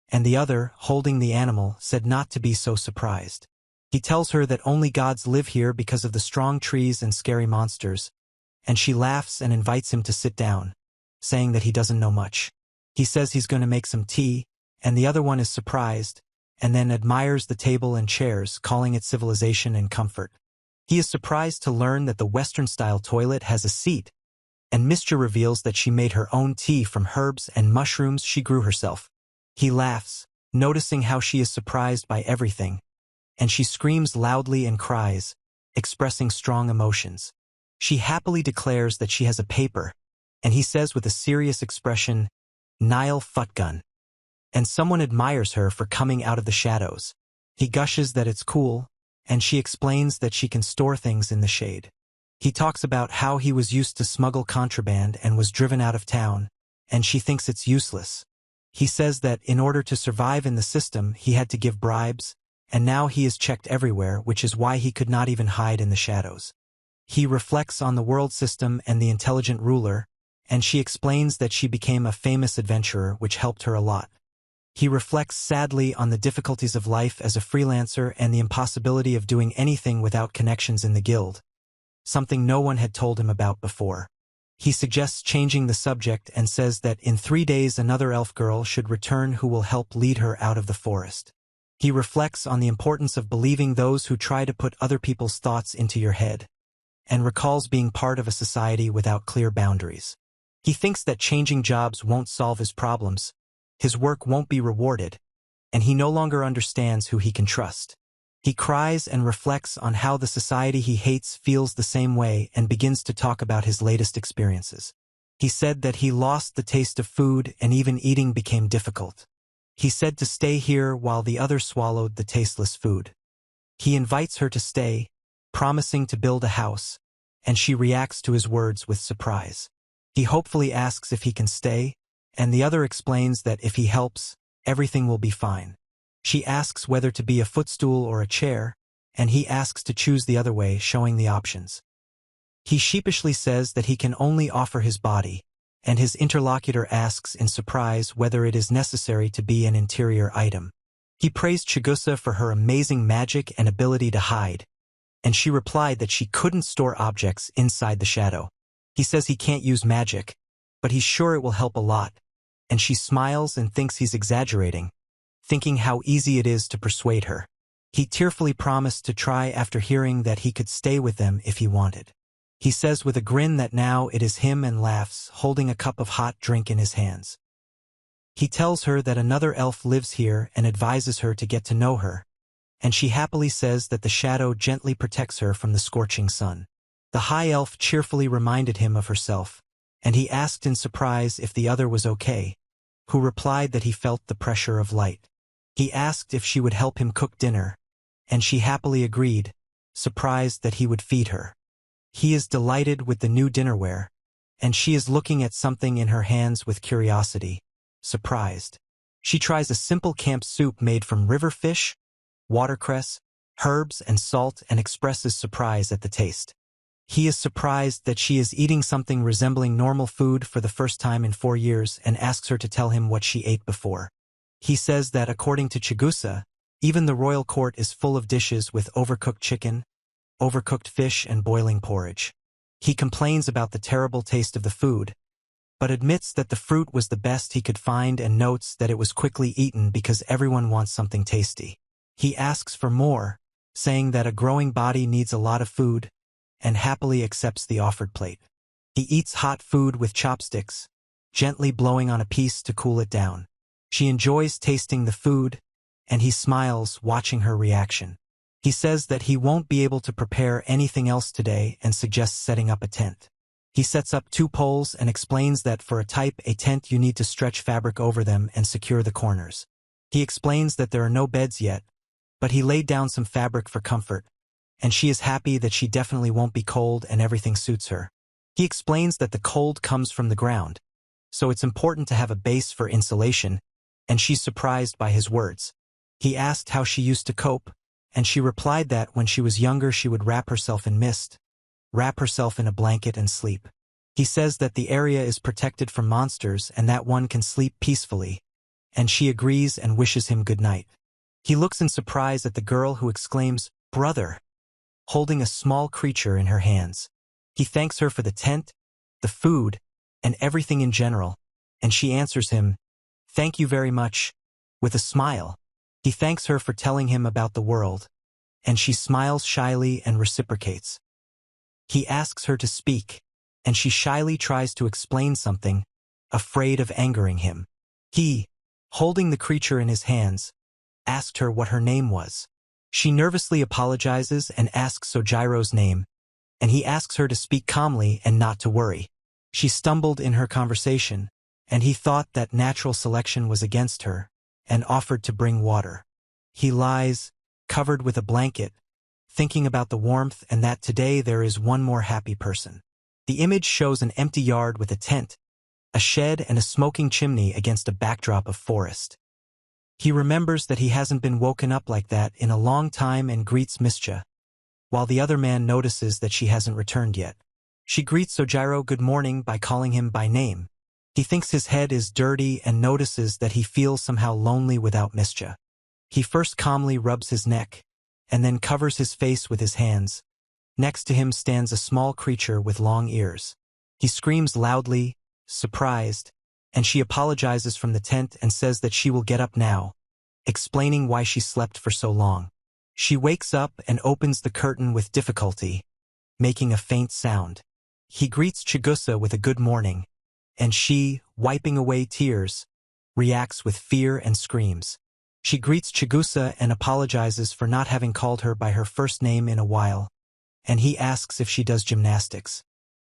and the other, holding the animal, said not to be so surprised. He tells her that only gods live here because of the strong trees and scary monsters, and she laughs and invites him to sit down, saying that he doesn't know much. He says he's going to make some tea, and the other one is surprised, and then admires the table and chairs, calling it civilization and comfort. He is surprised to learn that the Western-style toilet has a seat, and Mischa reveals that she made her own tea from herbs and mushrooms she grew herself. He laughs, noticing how she is surprised by everything, and she screams loudly and cries, expressing strong emotions. She happily declares that she has a paper, and he says with a serious expression, "Nile Futgun," and someone admires her for coming out of the shadows. He gushes that it's cool, and she explains that she can store things in the shade. He talks about how he was used to smuggle contraband and was driven out of town, and she thinks it's useless. He says that in order to survive in the system he had to give bribes, and now he is checked everywhere, which is why he could not even hide in the shadows. He reflects on the world system and the intelligent ruler, and she explains that she became a famous adventurer, which helped her a lot. He reflects sadly on the difficulties of life as a freelancer and the impossibility of doing anything without connections in the guild, something no one had told him about before. He suggests changing the subject and says that in 3 days another elf girl should return who will help lead her out of the forest. He reflects on the importance of believing those who try to put other people's thoughts into your head, and recalls being part of a society without clear boundaries. He thinks that changing jobs won't solve his problems, his work won't be rewarded, and he no longer understands who he can trust. He cries and reflects on how the society he hates feels the same way and begins to talk about his latest experiences. He said that he lost the taste of food and even eating became difficult. He said to stay here while the other swallowed the tasteless food. He invites her to stay, promising to build a house, and she reacts to his words with surprise. He hopefully asks if he can stay, and the other explains that if he helps, everything will be fine. She asks whether to be a footstool or a chair, and he asks to choose the other way, showing the options. He sheepishly says that he can only offer his body, and his interlocutor asks in surprise whether it is necessary to be an interior item. He praised Chigusa for her amazing magic and ability to hide, and she replied that she couldn't store objects inside the shadow. He says he can't use magic, but he's sure it will help a lot, and she smiles and thinks he's exaggerating, thinking how easy it is to persuade her. He tearfully promised to try after hearing that he could stay with them if he wanted. He says with a grin that now it is him and laughs, holding a cup of hot drink in his hands. He tells her that another elf lives here and advises her to get to know her, and she happily says that the shadow gently protects her from the scorching sun. The high elf cheerfully reminded him of herself, and he asked in surprise if the other was okay, who replied that he felt the pressure of light. He asked if she would help him cook dinner, and she happily agreed, surprised that he would feed her. He is delighted with the new dinnerware, and she is looking at something in her hands with curiosity, surprised. She tries a simple camp soup made from river fish, watercress, herbs, and salt and expresses surprise at the taste. He is surprised that she is eating something resembling normal food for the first time in 4 years and asks her to tell him what she ate before. He says that according to Chigusa, even the royal court is full of dishes with overcooked chicken, overcooked fish, and boiling porridge. He complains about the terrible taste of the food, but admits that the fruit was the best he could find and notes that it was quickly eaten because everyone wants something tasty. He asks for more, saying that a growing body needs a lot of food, and happily accepts the offered plate. He eats hot food with chopsticks, gently blowing on a piece to cool it down. She enjoys tasting the food, and he smiles watching her reaction. He says that he won't be able to prepare anything else today and suggests setting up a tent. He sets up 2 poles and explains that for a Type A tent you need to stretch fabric over them and secure the corners. He explains that there are no beds yet, but he laid down some fabric for comfort, and she is happy that she definitely won't be cold and everything suits her. He explains that the cold comes from the ground, so it's important to have a base for insulation, and she's surprised by his words. He asked how she used to cope, and she replied that when she was younger she would wrap herself in mist, wrap herself in a blanket and sleep. He says that the area is protected from monsters and that one can sleep peacefully, and she agrees and wishes him good night. He looks in surprise at the girl who exclaims, "Brother," holding a small creature in her hands. He thanks her for the tent, the food, and everything in general, and she answers him, "Thank you very much," with a smile. He thanks her for telling him about the world, and she smiles shyly and reciprocates. He asks her to speak, and she shyly tries to explain something, afraid of angering him. He, holding the creature in his hands, asked her what her name was. She nervously apologizes and asks Sojiro's name, and he asks her to speak calmly and not to worry. She stumbled in her conversation, and he thought that natural selection was against her, and offered to bring water. He lies, covered with a blanket, thinking about the warmth and that today there is one more happy person. The image shows an empty yard with a tent, a shed, and a smoking chimney against a backdrop of forest. He remembers that he hasn't been woken up like that in a long time and greets Mischa, while the other man notices that she hasn't returned yet. She greets Sojiro good morning by calling him by name. He thinks his head is dirty and notices that he feels somehow lonely without Mischa. He first calmly rubs his neck, and then covers his face with his hands. Next to him stands a small creature with long ears. He screams loudly, surprised, and she apologizes from the tent and says that she will get up now, explaining why she slept for so long. She wakes up and opens the curtain with difficulty, making a faint sound. He greets Chigusa with a good morning, and she, wiping away tears, reacts with fear and screams. She greets Chigusa and apologizes for not having called her by her first name in a while, and he asks if she does gymnastics.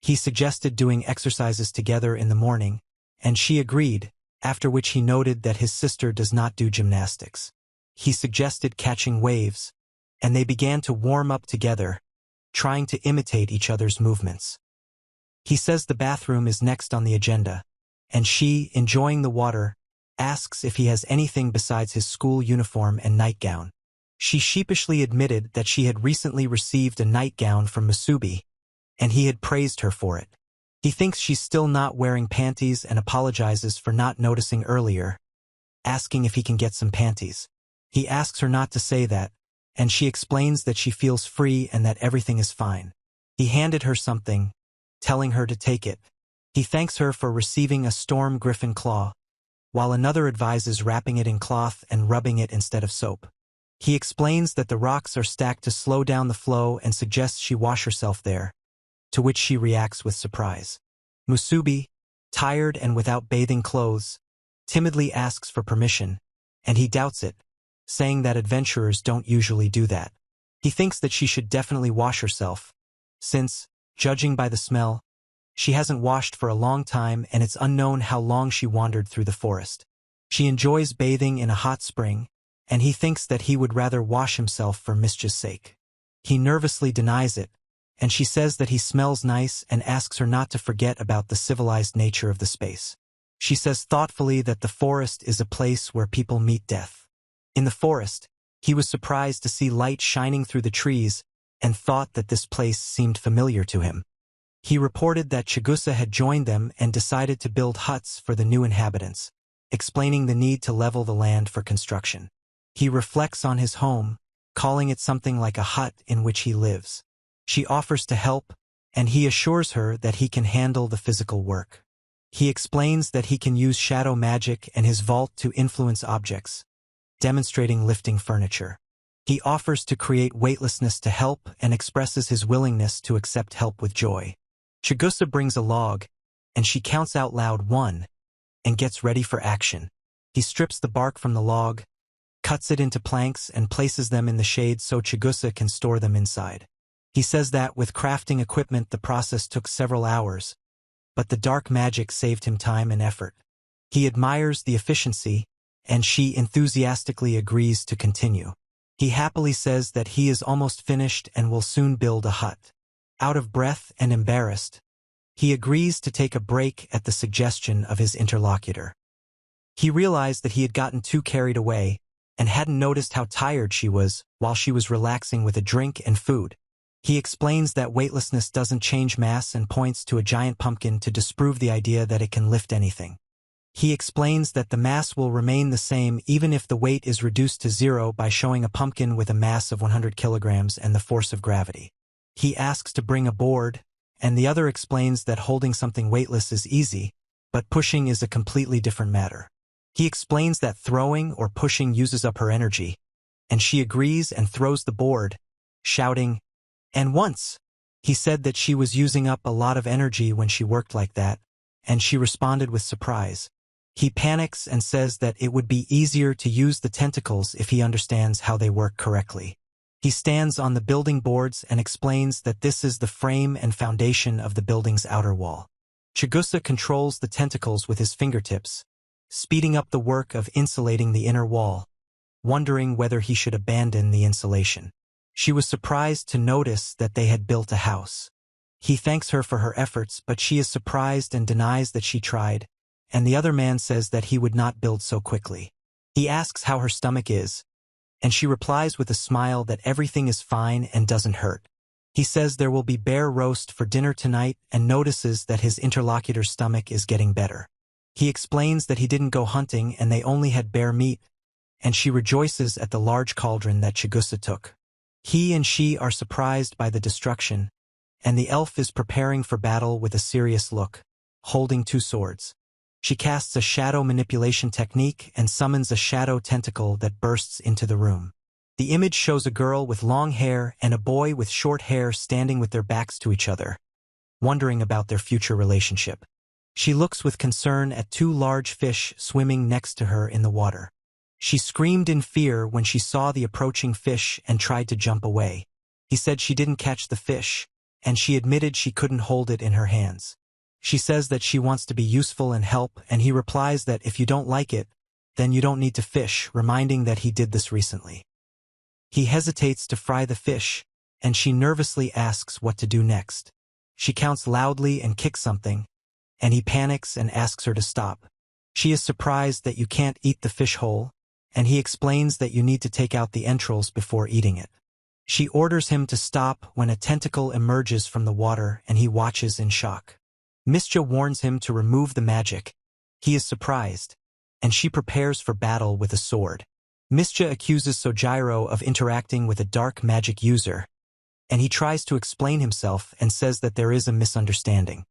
He suggested doing exercises together in the morning, and she agreed, after which he noted that his sister does not do gymnastics. He suggested catching waves, and they began to warm up together, trying to imitate each other's movements. He says the bathroom is next on the agenda, and she, enjoying the water, asks if he has anything besides his school uniform and nightgown. She sheepishly admitted that she had recently received a nightgown from Musubi, and he had praised her for it. He thinks she's still not wearing panties and apologizes for not noticing earlier, asking if he can get some panties. He asks her not to say that, and she explains that she feels free and that everything is fine. He handed her something, telling her to take it. He thanks her for receiving a storm griffin claw, while another advises wrapping it in cloth and rubbing it instead of soap. He explains that the rocks are stacked to slow down the flow and suggests she wash herself there, to which she reacts with surprise. Musubi, tired and without bathing clothes, timidly asks for permission, and he doubts it, saying that adventurers don't usually do that. He thinks that she should definitely wash herself, since, judging by the smell, she hasn't washed for a long time and it's unknown how long she wandered through the forest. She enjoys bathing in a hot spring, and he thinks that he would rather wash himself for mischief's sake. He nervously denies it, and she says that he smells nice and asks her not to forget about the civilized nature of the space. She says thoughtfully that the forest is a place where people meet death. In the forest, he was surprised to see light shining through the trees and thought that this place seemed familiar to him. He reported that Chigusa had joined them and decided to build huts for the new inhabitants, explaining the need to level the land for construction. He reflects on his home, calling it something like a hut in which he lives. She offers to help, and he assures her that he can handle the physical work. He explains that he can use shadow magic and his vault to influence objects, demonstrating lifting furniture. He offers to create weightlessness to help and expresses his willingness to accept help with joy. Chigusa brings a log, and she counts out loud 1, and gets ready for action. He strips the bark from the log, cuts it into planks and places them in the shade so Chigusa can store them inside. He says that with crafting equipment the process took several hours, but the dark magic saved him time and effort. He admires the efficiency, and she enthusiastically agrees to continue. He happily says that he is almost finished and will soon build a hut. Out of breath and embarrassed, he agrees to take a break at the suggestion of his interlocutor. He realized that he had gotten too carried away and hadn't noticed how tired she was while she was relaxing with a drink and food. He explains that weightlessness doesn't change mass and points to a giant pumpkin to disprove the idea that it can lift anything. He explains that the mass will remain the same even if the weight is reduced to 0 by showing a pumpkin with a mass of 100 kilograms and the force of gravity. He asks to bring a board, and the other explains that holding something weightless is easy, but pushing is a completely different matter. He explains that throwing or pushing uses up her energy, and she agrees and throws the board, shouting, "And once!" He said that she was using up a lot of energy when she worked like that, and she responded with surprise. He panics and says that it would be easier to use the tentacles if he understands how they work correctly. He stands on the building boards and explains that this is the frame and foundation of the building's outer wall. Chigusa controls the tentacles with his fingertips, speeding up the work of insulating the inner wall, wondering whether he should abandon the insulation. She was surprised to notice that they had built a house. He thanks her for her efforts, but she is surprised and denies that she tried, and the other man says that he would not build so quickly. He asks how her stomach is, and she replies with a smile that everything is fine and doesn't hurt. He says there will be bear roast for dinner tonight and notices that his interlocutor's stomach is getting better. He explains that he didn't go hunting and they only had bear meat, and she rejoices at the large cauldron that Chigusa took. He and she are surprised by the destruction, and the elf is preparing for battle with a serious look, holding two swords. She casts a shadow manipulation technique and summons a shadow tentacle that bursts into the room. The image shows a girl with long hair and a boy with short hair standing with their backs to each other, wondering about their future relationship. She looks with concern at two large fish swimming next to her in the water. She screamed in fear when she saw the approaching fish and tried to jump away. He said she didn't catch the fish, and she admitted she couldn't hold it in her hands. She says that she wants to be useful and help, and he replies that if you don't like it, then you don't need to fish, reminding that he did this recently. He hesitates to fry the fish, and she nervously asks what to do next. She counts loudly and kicks something, and he panics and asks her to stop. She is surprised that you can't eat the fish whole, and he explains that you need to take out the entrails before eating it. She orders him to stop when a tentacle emerges from the water and he watches in shock. Mischa warns him to remove the magic. He is surprised, and she prepares for battle with a sword. Mischa accuses Sojiro of interacting with a dark magic user, and he tries to explain himself and says that there is a misunderstanding.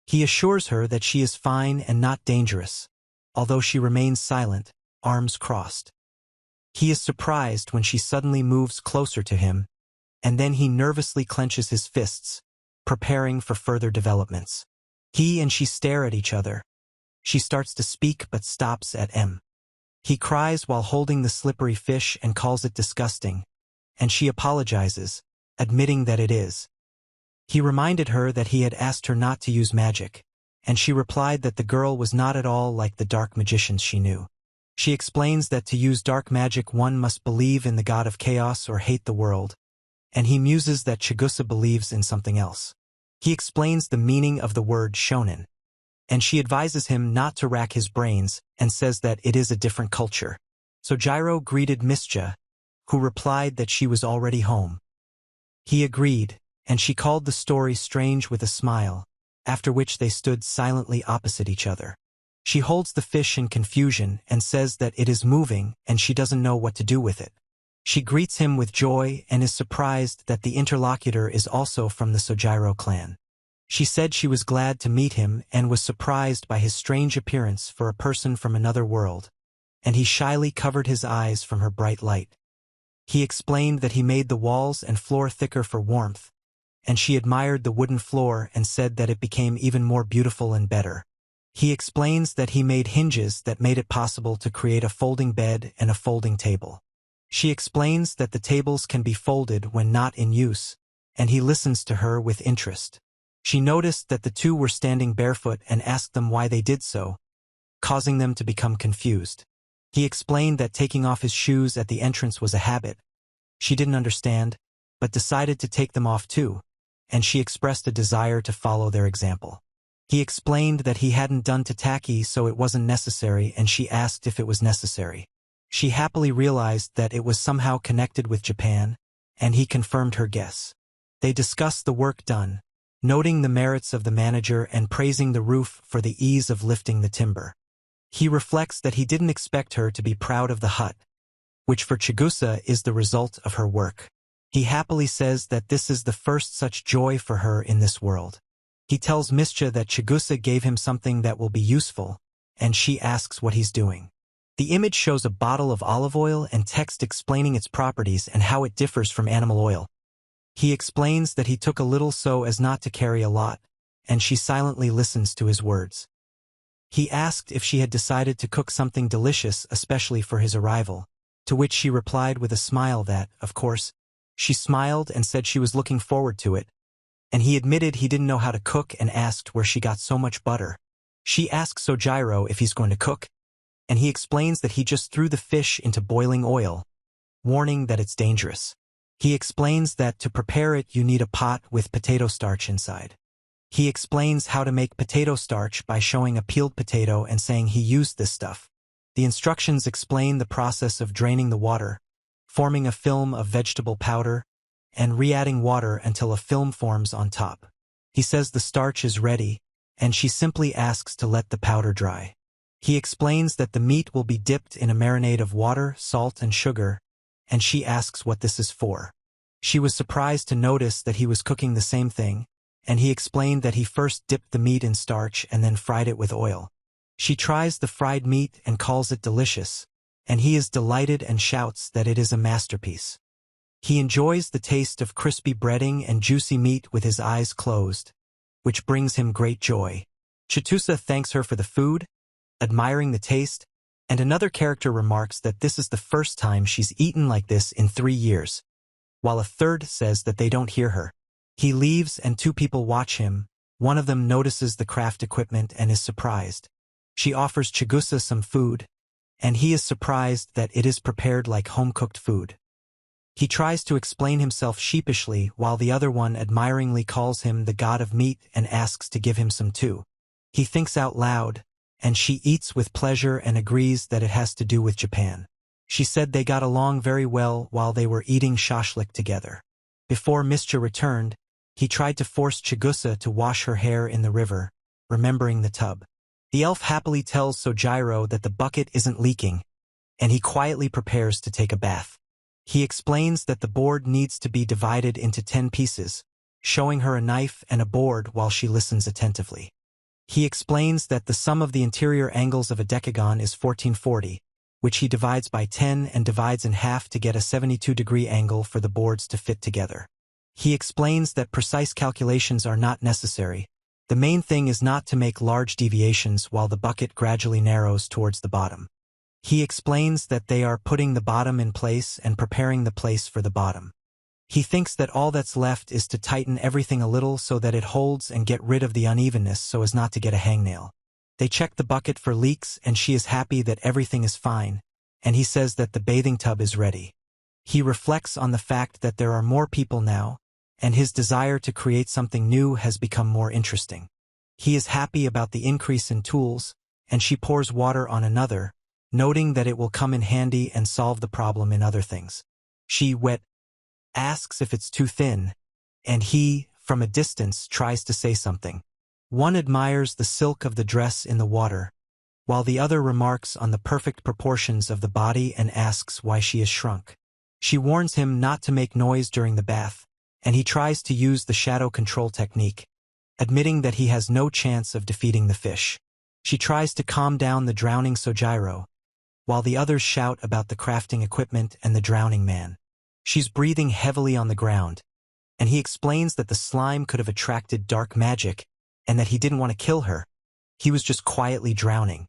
He assures her that she is fine and not dangerous, although she remains silent, arms crossed. He is surprised when she suddenly moves closer to him, and then he nervously clenches his fists, preparing for further developments. He and she stare at each other. She starts to speak but stops at M. He cries while holding the slippery fish and calls it disgusting, and she apologizes, admitting that it is. He reminded her that he had asked her not to use magic, and she replied that the girl was not at all like the dark magicians she knew. She explains that to use dark magic one must believe in the god of chaos or hate the world, and he muses that Chigusa believes in something else. He explains the meaning of the word shonen, and she advises him not to rack his brains and says that it is a different culture. Sojiro greeted Mischa, who replied that she was already home. He agreed, and she called the story strange with a smile, after which they stood silently opposite each other. She holds the fish in confusion and says that it is moving and she doesn't know what to do with it. She greets him with joy and is surprised that the interlocutor is also from the Sojiro clan. She said she was glad to meet him and was surprised by his strange appearance for a person from another world, and he shyly covered his eyes from her bright light. He explained that he made the walls and floor thicker for warmth, and she admired the wooden floor and said that it became even more beautiful and better. He explains that he made hinges that made it possible to create a folding bed and a folding table. She explains that the tables can be folded when not in use, and he listens to her with interest. She noticed that the two were standing barefoot and asked them why they did so, causing them to become confused. He explained that taking off his shoes at the entrance was a habit. She didn't understand, but decided to take them off too, and she expressed a desire to follow their example. He explained that he hadn't done tataki so it wasn't necessary, and she asked if it was necessary. She happily realized that it was somehow connected with Japan, and he confirmed her guess. They discussed the work done, noting the merits of the manager and praising the roof for the ease of lifting the timber. He reflects that he didn't expect her to be proud of the hut, which for Chigusa is the result of her work. He happily says that this is the first such joy for her in this world. He tells Mischa that Chigusa gave him something that will be useful, and she asks what he's doing. The image shows a bottle of olive oil and text explaining its properties and how it differs from animal oil. He explains that he took a little so as not to carry a lot, and she silently listens to his words. He asked if she had decided to cook something delicious especially for his arrival, to which she replied with a smile that, of course, she smiled and said she was looking forward to it, and he admitted he didn't know how to cook and asked where she got so much butter. She asks Sojiro if he's going to cook, and he explains that he just threw the fish into boiling oil, warning that it's dangerous. He explains that to prepare it you need a pot with potato starch inside. He explains how to make potato starch by showing a peeled potato and saying he used this stuff. The instructions explain the process of draining the water, forming a film of vegetable powder, and re-adding water until a film forms on top. He says the starch is ready, and she simply asks to let the powder dry. He explains that the meat will be dipped in a marinade of water, salt, and sugar, and she asks what this is for. She was surprised to notice that he was cooking the same thing, and he explained that he first dipped the meat in starch and then fried it with oil. She tries the fried meat and calls it delicious, and he is delighted and shouts that it is a masterpiece. He enjoys the taste of crispy breading and juicy meat with his eyes closed, which brings him great joy. Chitusa thanks her for the food, admiring the taste, and another character remarks that this is the first time she's eaten like this in 3 years, while a third says that they don't hear her. He leaves and 2 people watch him. One of them notices the craft equipment and is surprised. She offers Chigusa some food, and he is surprised that it is prepared like home-cooked food. He tries to explain himself sheepishly while the other one admiringly calls him the god of meat and asks to give him some too. He thinks out loud, and she eats with pleasure and agrees that it has to do with Japan. She said they got along very well while they were eating shashlik together. Before Mischa returned, he tried to force Chigusa to wash her hair in the river, remembering the tub. The elf happily tells Sojiro that the bucket isn't leaking, and he quietly prepares to take a bath. He explains that the board needs to be divided into 10 pieces, showing her a knife and a board while she listens attentively. He explains that the sum of the interior angles of a decagon is 1440, which he divides by 10 and divides in half to get a 72-degree angle for the boards to fit together. He explains that precise calculations are not necessary. The main thing is not to make large deviations while the bucket gradually narrows towards the bottom. He explains that they are putting the bottom in place and preparing the place for the bottom. He thinks that all that's left is to tighten everything a little so that it holds and get rid of the unevenness so as not to get a hangnail. They check the bucket for leaks and she is happy that everything is fine, and he says that the bathing tub is ready. He reflects on the fact that there are more people now, and his desire to create something new has become more interesting. He is happy about the increase in tools, and she pours water on another, noting that it will come in handy and solve the problem in other things. She asks if it's too thin, and he, from a distance, tries to say something. One admires the silk of the dress in the water, while the other remarks on the perfect proportions of the body and asks why she is shrunk. She warns him not to make noise during the bath, and he tries to use the shadow control technique, admitting that he has no chance of defeating the fish. She tries to calm down the drowning Sojiro, while the others shout about the crafting equipment and the drowning man. She's breathing heavily on the ground, and he explains that the slime could have attracted dark magic and that he didn't want to kill her. He was just quietly drowning.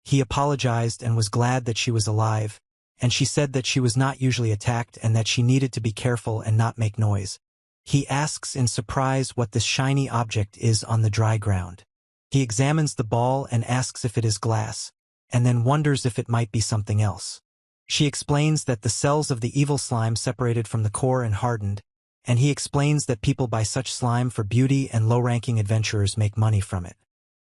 He apologized and was glad that she was alive, and she said that she was not usually attacked and that she needed to be careful and not make noise. He asks in surprise what this shiny object is on the dry ground. He examines the ball and asks if it is glass, and then wonders if it might be something else. She explains that the cells of the evil slime separated from the core and hardened, and he explains that people buy such slime for beauty and low-ranking adventurers make money from it.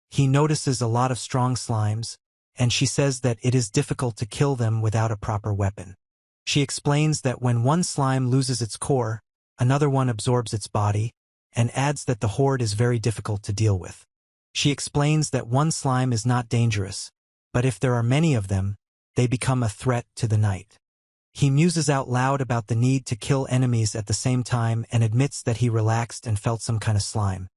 He notices a lot of strong slimes, and she says that it is difficult to kill them without a proper weapon. She explains that when one slime loses its core, another one absorbs its body, and adds that the horde is very difficult to deal with. She explains that one slime is not dangerous, but if there are many of them, they become a threat to the night. He muses out loud about the need to kill enemies at the same time and admits that he relaxed and felt some kind of slime.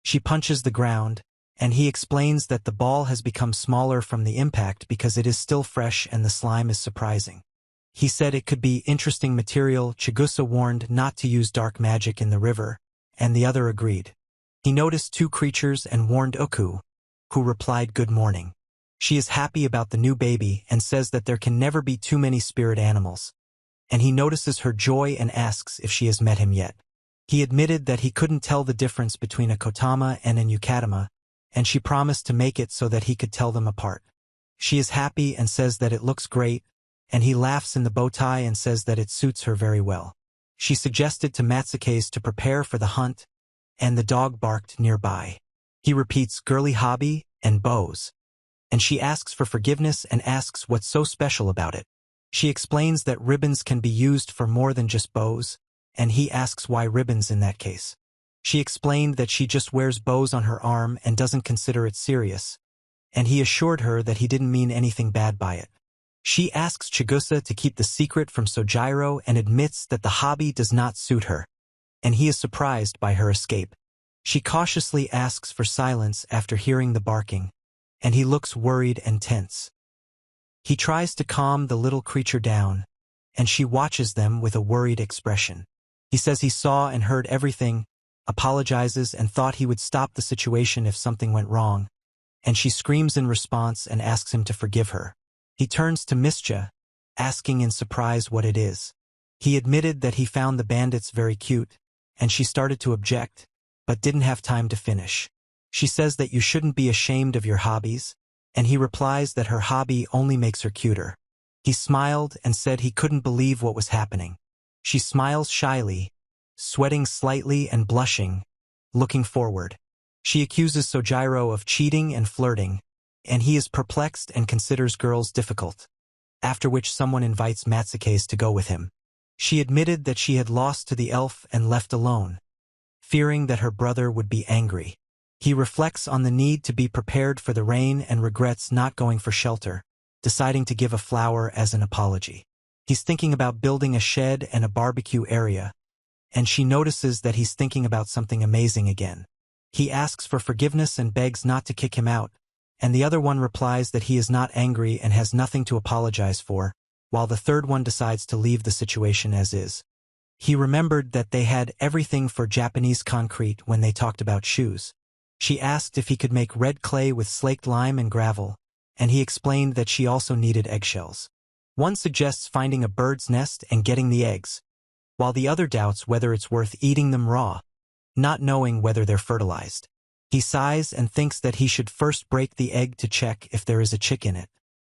She punches the ground, and he explains that the ball has become smaller from the impact because it is still fresh and the slime is surprising. He said it could be interesting material. Chigusa warned not to use dark magic in the river, and the other agreed. He noticed 2 creatures and warned Uku, who replied good morning. She is happy about the new baby and says that there can never be too many spirit animals. And he notices her joy and asks if she has met him yet. He admitted that he couldn't tell the difference between a Kotama and an Yukatama, and she promised to make it so that he could tell them apart. She is happy and says that it looks great, and he laughs in the bow tie and says that it suits her very well. She suggested to Matsuke's to prepare for the hunt, and the dog barked nearby. He repeats girly hobby and bows, and she asks for forgiveness and asks what's so special about it. She explains that ribbons can be used for more than just bows, and he asks why ribbons in that case. She explained that she just wears bows on her arm and doesn't consider it serious, and he assured her that he didn't mean anything bad by it. She asks Chigusa to keep the secret from Sojiro and admits that the hobby does not suit her, and he is surprised by her escape. She cautiously asks for silence after hearing the barking, and he looks worried and tense. He tries to calm the little creature down, and she watches them with a worried expression. He says he saw and heard everything, apologizes and thought he would stop the situation if something went wrong, and she screams in response and asks him to forgive her. He turns to Mischa, asking in surprise what it is. He admitted that he found the bandits very cute, and she started to object, but didn't have time to finish. She says that you shouldn't be ashamed of your hobbies, and he replies that her hobby only makes her cuter. He smiled and said he couldn't believe what was happening. She smiles shyly, sweating slightly and blushing, looking forward. She accuses Sojiro of cheating and flirting, and he is perplexed and considers girls difficult, after which someone invites Matsuke's to go with him. She admitted that she had lost to the elf and left alone, fearing that her brother would be angry. He reflects on the need to be prepared for the rain and regrets not going for shelter, deciding to give a flower as an apology. He's thinking about building a shed and a barbecue area, and she notices that he's thinking about something amazing again. He asks for forgiveness and begs not to kick him out, and the other one replies that he is not angry and has nothing to apologize for, while the third one decides to leave the situation as is. He remembered that they had everything for Japanese concrete when they talked about shoes. She asked if he could make red clay with slaked lime and gravel, and he explained that she also needed eggshells. One suggests finding a bird's nest and getting the eggs, while the other doubts whether it's worth eating them raw, not knowing whether they're fertilized. He sighs and thinks that he should first break the egg to check if there is a chick in it.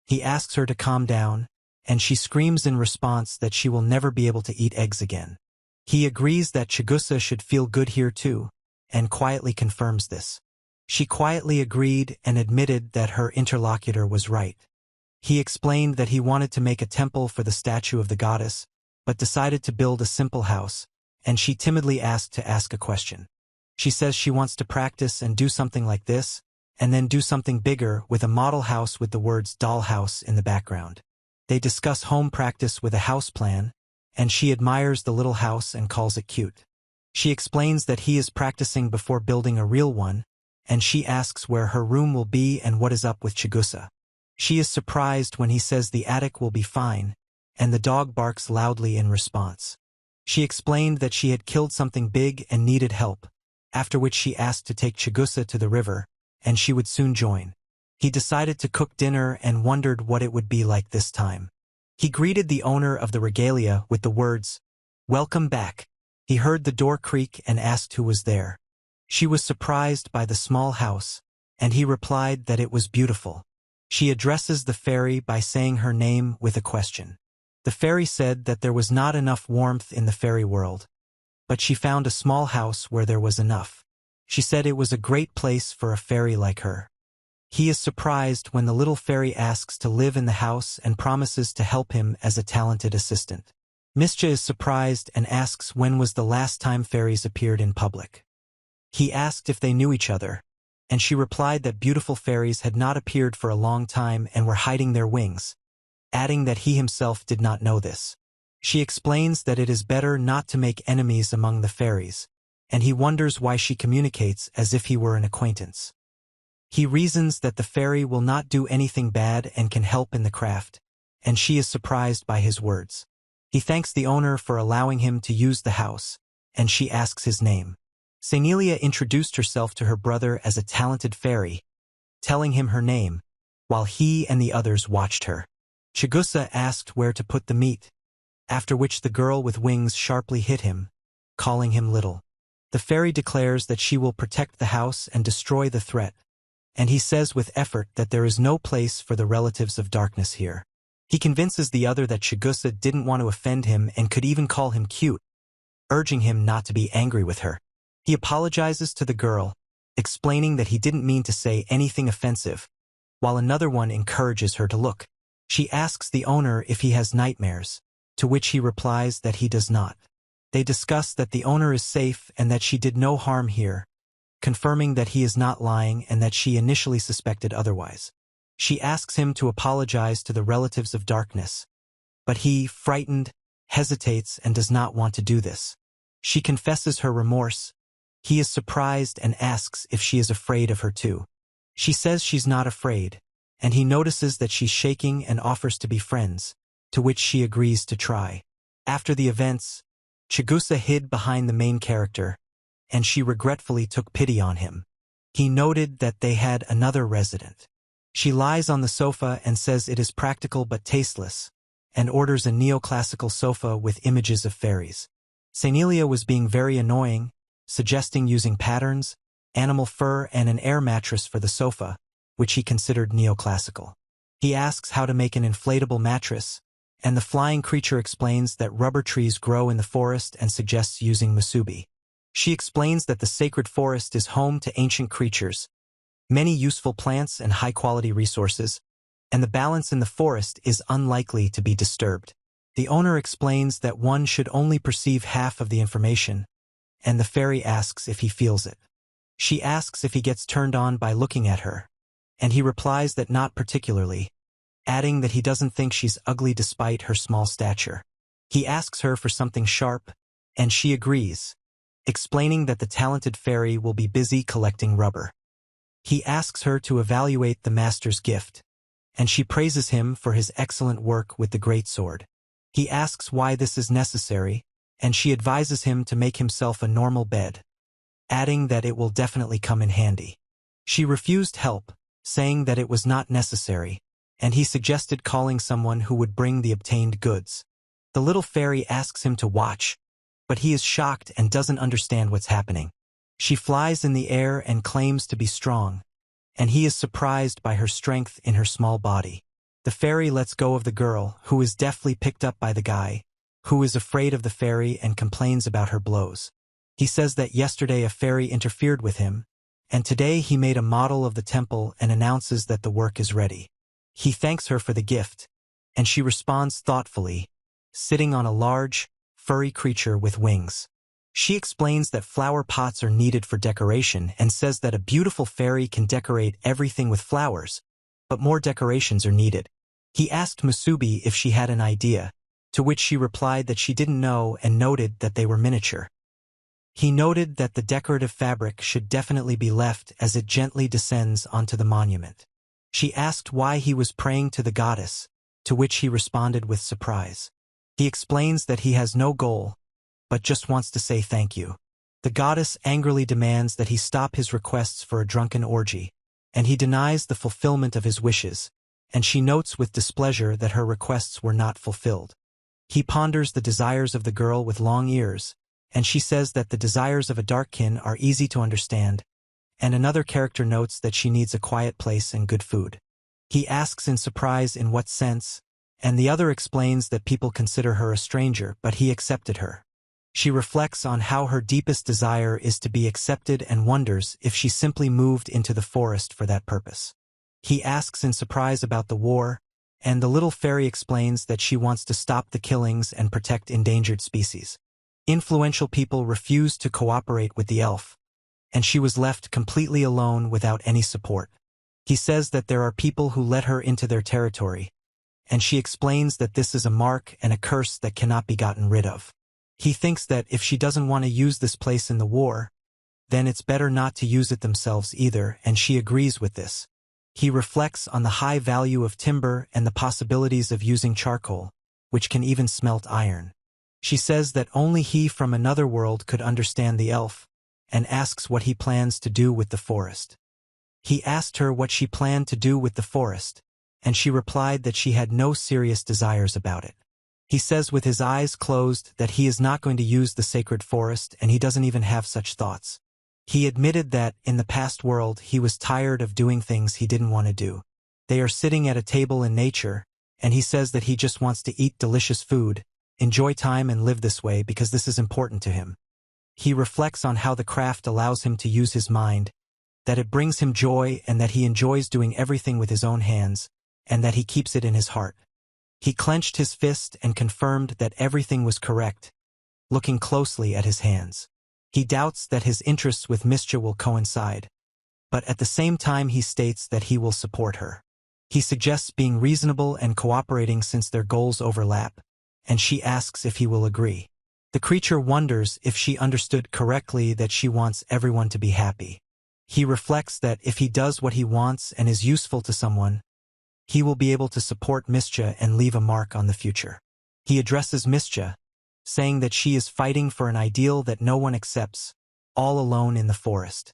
He asks her to calm down, and she screams in response that she will never be able to eat eggs again. He agrees that Chigusa should feel good here too, and quietly confirms this. She quietly agreed and admitted that her interlocutor was right. He explained that he wanted to make a temple for the statue of the goddess, but decided to build a simple house, and she timidly asked to ask a question. She says she wants to practice and do something like this, and then do something bigger with a model house with the words dollhouse in the background. They discuss home practice with a house plan, and she admires the little house and calls it cute. She explains that he is practicing before building a real one, and she asks where her room will be and what is up with Chigusa. She is surprised when he says the attic will be fine, and the dog barks loudly in response. She explained that she had killed something big and needed help, after which she asked to take Chigusa to the river, and she would soon join. He decided to cook dinner and wondered what it would be like this time. He greeted the owner of the regalia with the words, "Welcome back." He heard the door creak and asked who was there. She was surprised by the small house, and he replied that it was beautiful. She addresses the fairy by saying her name with a question. The fairy said that there was not enough warmth in the fairy world, but she found a small house where there was enough. She said it was a great place for a fairy like her. He is surprised when the little fairy asks to live in the house and promises to help him as a talented assistant. Mischa is surprised and asks when was the last time fairies appeared in public. He asked if they knew each other, and she replied that beautiful fairies had not appeared for a long time and were hiding their wings, adding that he himself did not know this. She explains that it is better not to make enemies among the fairies, and he wonders why she communicates as if he were an acquaintance. He reasons that the fairy will not do anything bad and can help in the craft, and she is surprised by his words. He thanks the owner for allowing him to use the house, and she asks his name. Senelia introduced herself to her brother as a talented fairy, telling him her name, while he and the others watched her. Chigusa asked where to put the meat, after which the girl with wings sharply hit him, calling him little. The fairy declares that she will protect the house and destroy the threat, and he says with effort that there is no place for the relatives of darkness here. He convinces the other that Chigusa didn't want to offend him and could even call him cute, urging him not to be angry with her. He apologizes to the girl, explaining that he didn't mean to say anything offensive, while another one encourages her to look. She asks the owner if he has nightmares, to which he replies that he does not. They discuss that the owner is safe and that she did no harm here, confirming that he is not lying and that she initially suspected otherwise. She asks him to apologize to the relatives of darkness. But he, frightened, hesitates and does not want to do this. She confesses her remorse. He is surprised and asks if she is afraid of her too. She says she's not afraid, and he notices that she's shaking and offers to be friends, to which she agrees to try. After the events, Chigusa hid behind the main character, and she regretfully took pity on him. He noted that they had another resident. She lies on the sofa and says it is practical but tasteless, and orders a neoclassical sofa with images of fairies. Senelia was being very annoying, suggesting using patterns, animal fur and an air mattress for the sofa, which he considered neoclassical. He asks how to make an inflatable mattress, and the flying creature explains that rubber trees grow in the forest and suggests using musubi. She explains that the sacred forest is home to ancient creatures, many useful plants and high-quality resources, and the balance in the forest is unlikely to be disturbed. The owner explains that one should only perceive half of the information, and the fairy asks if he feels it. She asks if he gets turned on by looking at her, and he replies that not particularly, adding that he doesn't think she's ugly despite her small stature. He asks her for something sharp, and she agrees, explaining that the talented fairy will be busy collecting rubber. He asks her to evaluate the master's gift, and she praises him for his excellent work with the great sword. He asks why this is necessary, and she advises him to make himself a normal bed, adding that it will definitely come in handy. She refused help, saying that it was not necessary, and he suggested calling someone who would bring the obtained goods. The little fairy asks him to watch, but he is shocked and doesn't understand what's happening. She flies in the air and claims to be strong, and he is surprised by her strength in her small body. The fairy lets go of the girl, who is deftly picked up by the guy, who is afraid of the fairy and complains about her blows. He says that yesterday a fairy interfered with him, and today he made a model of the temple and announces that the work is ready. He thanks her for the gift, and she responds thoughtfully, sitting on a large, furry creature with wings. She explains that flower pots are needed for decoration and says that a beautiful fairy can decorate everything with flowers, but more decorations are needed. He asked Musubi if she had an idea, to which she replied that she didn't know and noted that they were miniature. He noted that the decorative fabric should definitely be left as it gently descends onto the monument. She asked why he was praying to the goddess, to which he responded with surprise. He explains that he has no goal, but just wants to say thank you. The goddess angrily demands that he stop his requests for a drunken orgy, and he denies the fulfillment of his wishes, and she notes with displeasure that her requests were not fulfilled. He ponders the desires of the girl with long ears, and she says that the desires of a darkkin are easy to understand, and another character notes that she needs a quiet place and good food. He asks in surprise in what sense, and the other explains that people consider her a stranger, but he accepted her. She reflects on how her deepest desire is to be accepted and wonders if she simply moved into the forest for that purpose. He asks in surprise about the war, and the little fairy explains that she wants to stop the killings and protect endangered species. Influential people refused to cooperate with the elf, and she was left completely alone without any support. He says that there are people who let her into their territory, and she explains that this is a mark and a curse that cannot be gotten rid of. He thinks that if she doesn't want to use this place in the war, then it's better not to use it themselves either, and she agrees with this. He reflects on the high value of timber and the possibilities of using charcoal, which can even smelt iron. She says that only he from another world could understand the elf, and asks what he plans to do with the forest. He asked her what she planned to do with the forest, and she replied that she had no serious desires about it. He says with his eyes closed that he is not going to use the sacred forest and he doesn't even have such thoughts. He admitted that, in the past world, he was tired of doing things he didn't want to do. They are sitting at a table in nature, and he says that he just wants to eat delicious food, enjoy time and live this way because this is important to him. He reflects on how the craft allows him to use his mind, that it brings him joy and that he enjoys doing everything with his own hands, and that he keeps it in his heart. He clenched his fist and confirmed that everything was correct, looking closely at his hands. He doubts that his interests with Mischa will coincide, but at the same time he states that he will support her. He suggests being reasonable and cooperating since their goals overlap, and she asks if he will agree. The creature wonders if she understood correctly that she wants everyone to be happy. He reflects that if he does what he wants and is useful to someone, he will be able to support Mischa and leave a mark on the future. He addresses Mischa, saying that she is fighting for an ideal that no one accepts, all alone in the forest.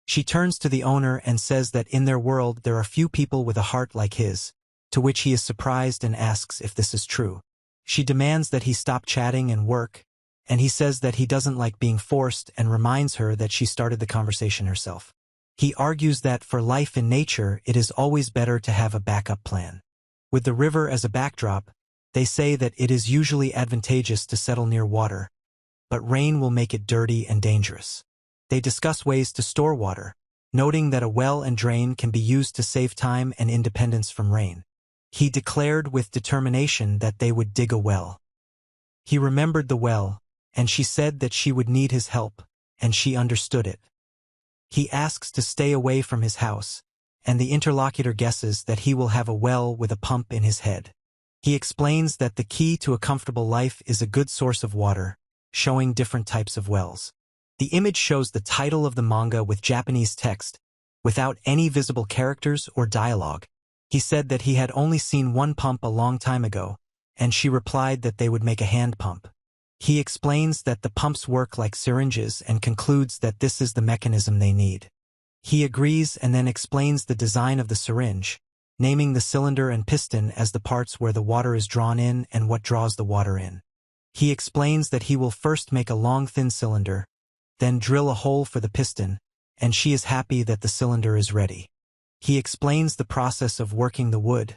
She turns to the owner and says that in their world there are few people with a heart like his, to which he is surprised and asks if this is true. She demands that he stop chatting and work, and he says that he doesn't like being forced and reminds her that she started the conversation herself. He argues that for life in nature it is always better to have a backup plan. With the river as a backdrop, they say that it is usually advantageous to settle near water, but rain will make it dirty and dangerous. They discuss ways to store water, noting that a well and drain can be used to save time and independence from rain. He declared with determination that they would dig a well. He remembered the well, and she said that she would need his help, and she understood it. He asks to stay away from his house, and the interlocutor guesses that he will have a well with a pump in his head. He explains that the key to a comfortable life is a good source of water, showing different types of wells. The image shows the title of the manga with Japanese text, without any visible characters or dialogue. He said that he had only seen one pump a long time ago, and she replied that they would make a hand pump. He explains that the pumps work like syringes and concludes that this is the mechanism they need. He agrees and then explains the design of the syringe, naming the cylinder and piston as the parts where the water is drawn in and what draws the water in. He explains that he will first make a long thin cylinder, then drill a hole for the piston, and she is happy that the cylinder is ready. He explains the process of working the wood,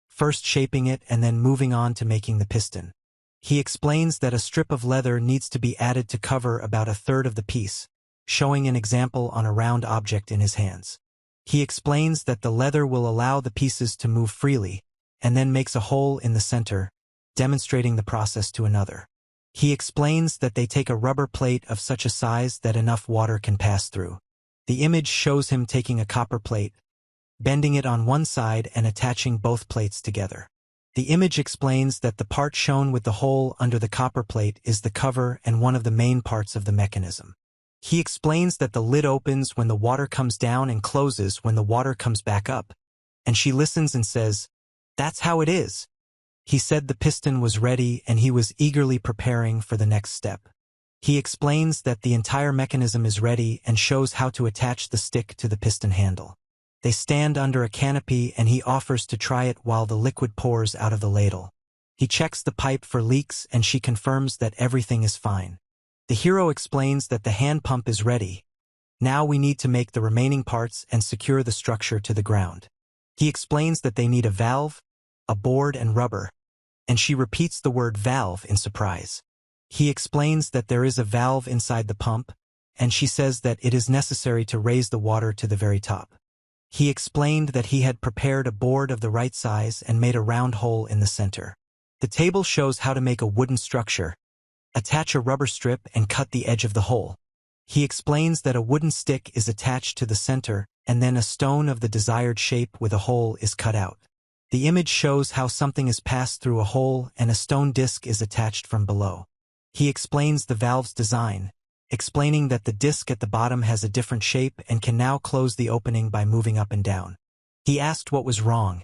first shaping it and then moving on to making the piston. He explains that a strip of leather needs to be added to cover about a third of the piece, showing an example on a round object in his hands. He explains that the leather will allow the pieces to move freely, and then makes a hole in the center, demonstrating the process to another. He explains that they take a rubber plate of such a size that enough water can pass through. The image shows him taking a copper plate, bending it on one side and attaching both plates together. The image explains that the part shown with the hole under the copper plate is the cover and one of the main parts of the mechanism. He explains that the lid opens when the water comes down and closes when the water comes back up, and she listens and says, "That's how it is." He said the piston was ready and he was eagerly preparing for the next step. He explains that the entire mechanism is ready and shows how to attach the stick to the piston handle. They stand under a canopy and he offers to try it while the liquid pours out of the ladle. He checks the pipe for leaks and she confirms that everything is fine. The hero explains that the hand pump is ready. Now we need to make the remaining parts and secure the structure to the ground. He explains that they need a valve, a board and rubber, and she repeats the word valve in surprise. He explains that there is a valve inside the pump, and she says that it is necessary to raise the water to the very top. He explained that he had prepared a board of the right size and made a round hole in the center. The table shows how to make a wooden structure, attach a rubber strip and cut the edge of the hole. He explains that a wooden stick is attached to the center and then a stone of the desired shape with a hole is cut out. The image shows how something is passed through a hole and a stone disc is attached from below. He explains the valve's design, explaining that the disc at the bottom has a different shape and can now close the opening by moving up and down. He asked what was wrong,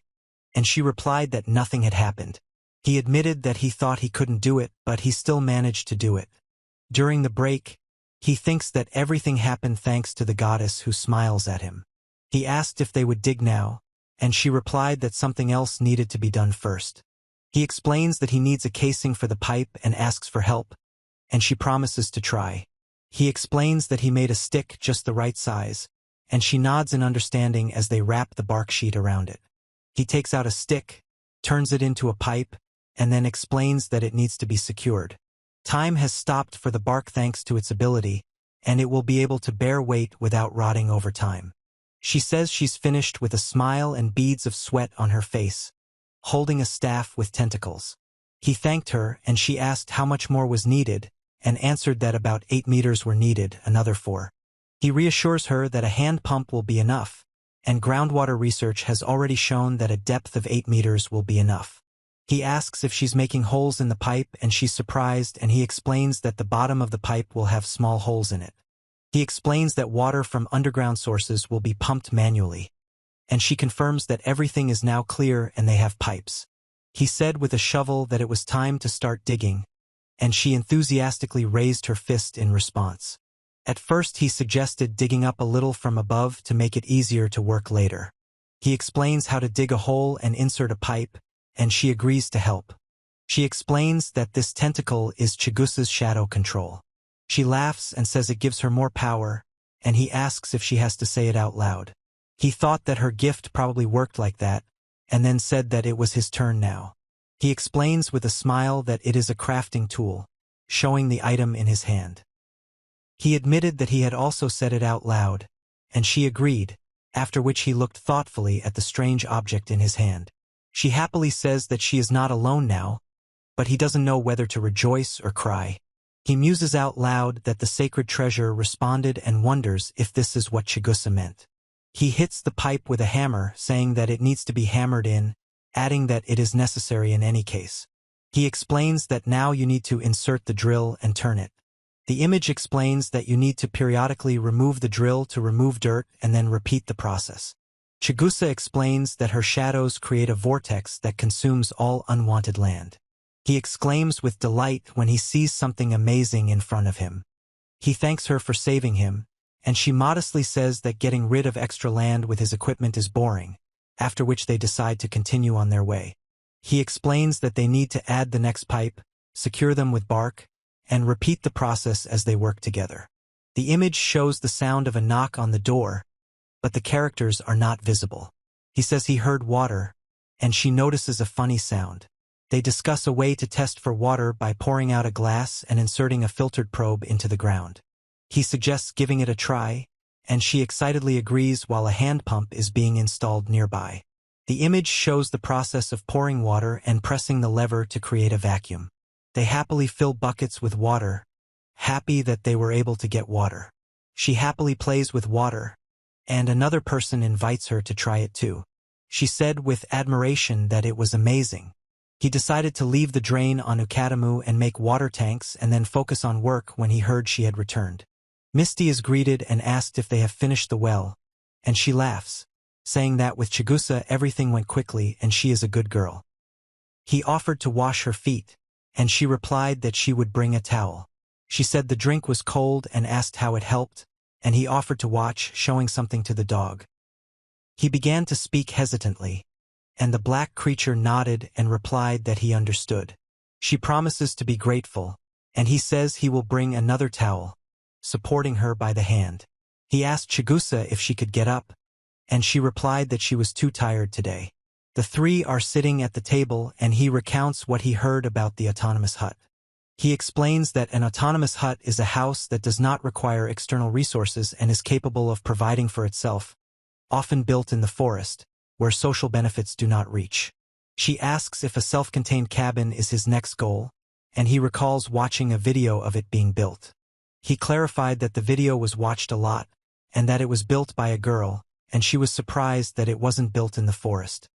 and she replied that nothing had happened. He admitted that he thought he couldn't do it, but he still managed to do it. During the break, he thinks that everything happened thanks to the goddess who smiles at him. He asked if they would dig now, and she replied that something else needed to be done first. He explains that he needs a casing for the pipe and asks for help, and she promises to try. He explains that he made a stick just the right size, and she nods in understanding as they wrap the bark sheet around it. He takes out a stick, turns it into a pipe, and then explains that it needs to be secured. Time has stopped for the bark thanks to its ability, and it will be able to bear weight without rotting over time. She says she's finished with a smile and beads of sweat on her face, holding a staff with tentacles. He thanked her and she asked how much more was needed, and answered that about 8 meters were needed, another 4. He reassures her that a hand pump will be enough, and groundwater research has already shown that a depth of 8 meters will be enough. He asks if she's making holes in the pipe, and she's surprised, and he explains that the bottom of the pipe will have small holes in it. He explains that water from underground sources will be pumped manually, and she confirms that everything is now clear and they have pipes. He said with a shovel that it was time to start digging, and she enthusiastically raised her fist in response. At first he suggested digging up a little from above to make it easier to work later. He explains how to dig a hole and insert a pipe, and she agrees to help. She explains that this tentacle is Chigusa's shadow control. She laughs and says it gives her more power, and he asks if she has to say it out loud. He thought that her gift probably worked like that, and then said that it was his turn now. He explains with a smile that it is a crafting tool, showing the item in his hand. He admitted that he had also said it out loud, and she agreed, after which he looked thoughtfully at the strange object in his hand. She happily says that she is not alone now, but he doesn't know whether to rejoice or cry. He muses out loud that the sacred treasure responded and wonders if this is what Chigusa meant. He hits the pipe with a hammer, saying that it needs to be hammered in, adding that it is necessary in any case. He explains that now you need to insert the drill and turn it. The image explains that you need to periodically remove the drill to remove dirt and then repeat the process. Chigusa explains that her shadows create a vortex that consumes all unwanted land. He exclaims with delight when he sees something amazing in front of him. He thanks her for saving him, and she modestly says that getting rid of extra land with his equipment is boring, after which they decide to continue on their way. He explains that they need to add the next pipe, secure them with bark, and repeat the process as they work together. The image shows the sound of a knock on the door, but the characters are not visible. He says he heard water, and she notices a funny sound. They discuss a way to test for water by pouring out a glass and inserting a filtered probe into the ground. He suggests giving it a try, and she excitedly agrees while a hand pump is being installed nearby. The image shows the process of pouring water and pressing the lever to create a vacuum. They happily fill buckets with water, happy that they were able to get water. She happily plays with water, and another person invites her to try it too. She said with admiration that it was amazing. He decided to leave the drain on Ukatamu and make water tanks and then focus on work when he heard she had returned. Misty is greeted and asked if they have finished the well, and she laughs, saying that with Chigusa everything went quickly and she is a good girl. He offered to wash her feet, and she replied that she would bring a towel. She said the drink was cold and asked how it helped, and he offered to watch, showing something to the dog. He began to speak hesitantly, and the black creature nodded and replied that he understood. She promises to be grateful, and he says he will bring another towel, supporting her by the hand. He asked Chigusa if she could get up, and she replied that she was too tired today. The three are sitting at the table and he recounts what he heard about the autonomous hut. He explains that an autonomous hut is a house that does not require external resources and is capable of providing for itself, often built in the forest, where social benefits do not reach. She asks if a self-contained cabin is his next goal, and he recalls watching a video of it being built. He clarified that the video was watched a lot, and that it was built by a girl, and she was surprised that it wasn't built in the forest.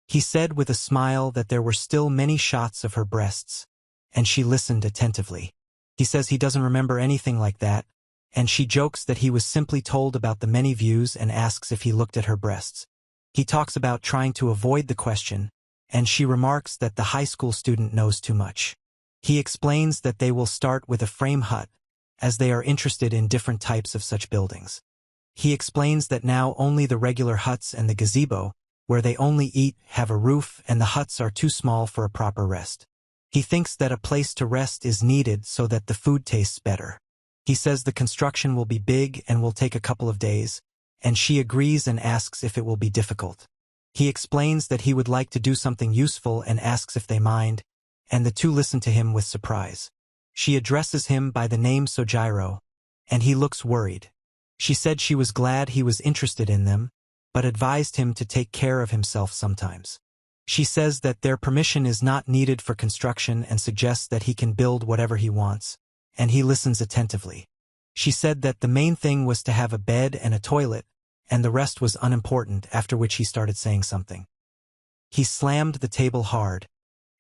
He said with a smile that there were still many shots of her breasts, and she listened attentively. He says he doesn't remember anything like that, and she jokes that he was simply told about the many views and asks if he looked at her breasts. He talks about trying to avoid the question, and she remarks that the high school student knows too much. He explains that they will start with a frame hut, as they are interested in different types of such buildings. He explains that now only the regular huts and the gazebo, where they only eat, have a roof, and the huts are too small for a proper rest. He thinks that a place to rest is needed so that the food tastes better. He says the construction will be big and will take a couple of days, and she agrees and asks if it will be difficult. He explains that he would like to do something useful and asks if they mind, and the two listen to him with surprise. She addresses him by the name Sojiro, and he looks worried. She said she was glad he was interested in them, but advised him to take care of himself sometimes. She says that their permission is not needed for construction and suggests that he can build whatever he wants, and he listens attentively. She said that the main thing was to have a bed and a toilet, and the rest was unimportant, after which he started saying something. He slammed the table hard,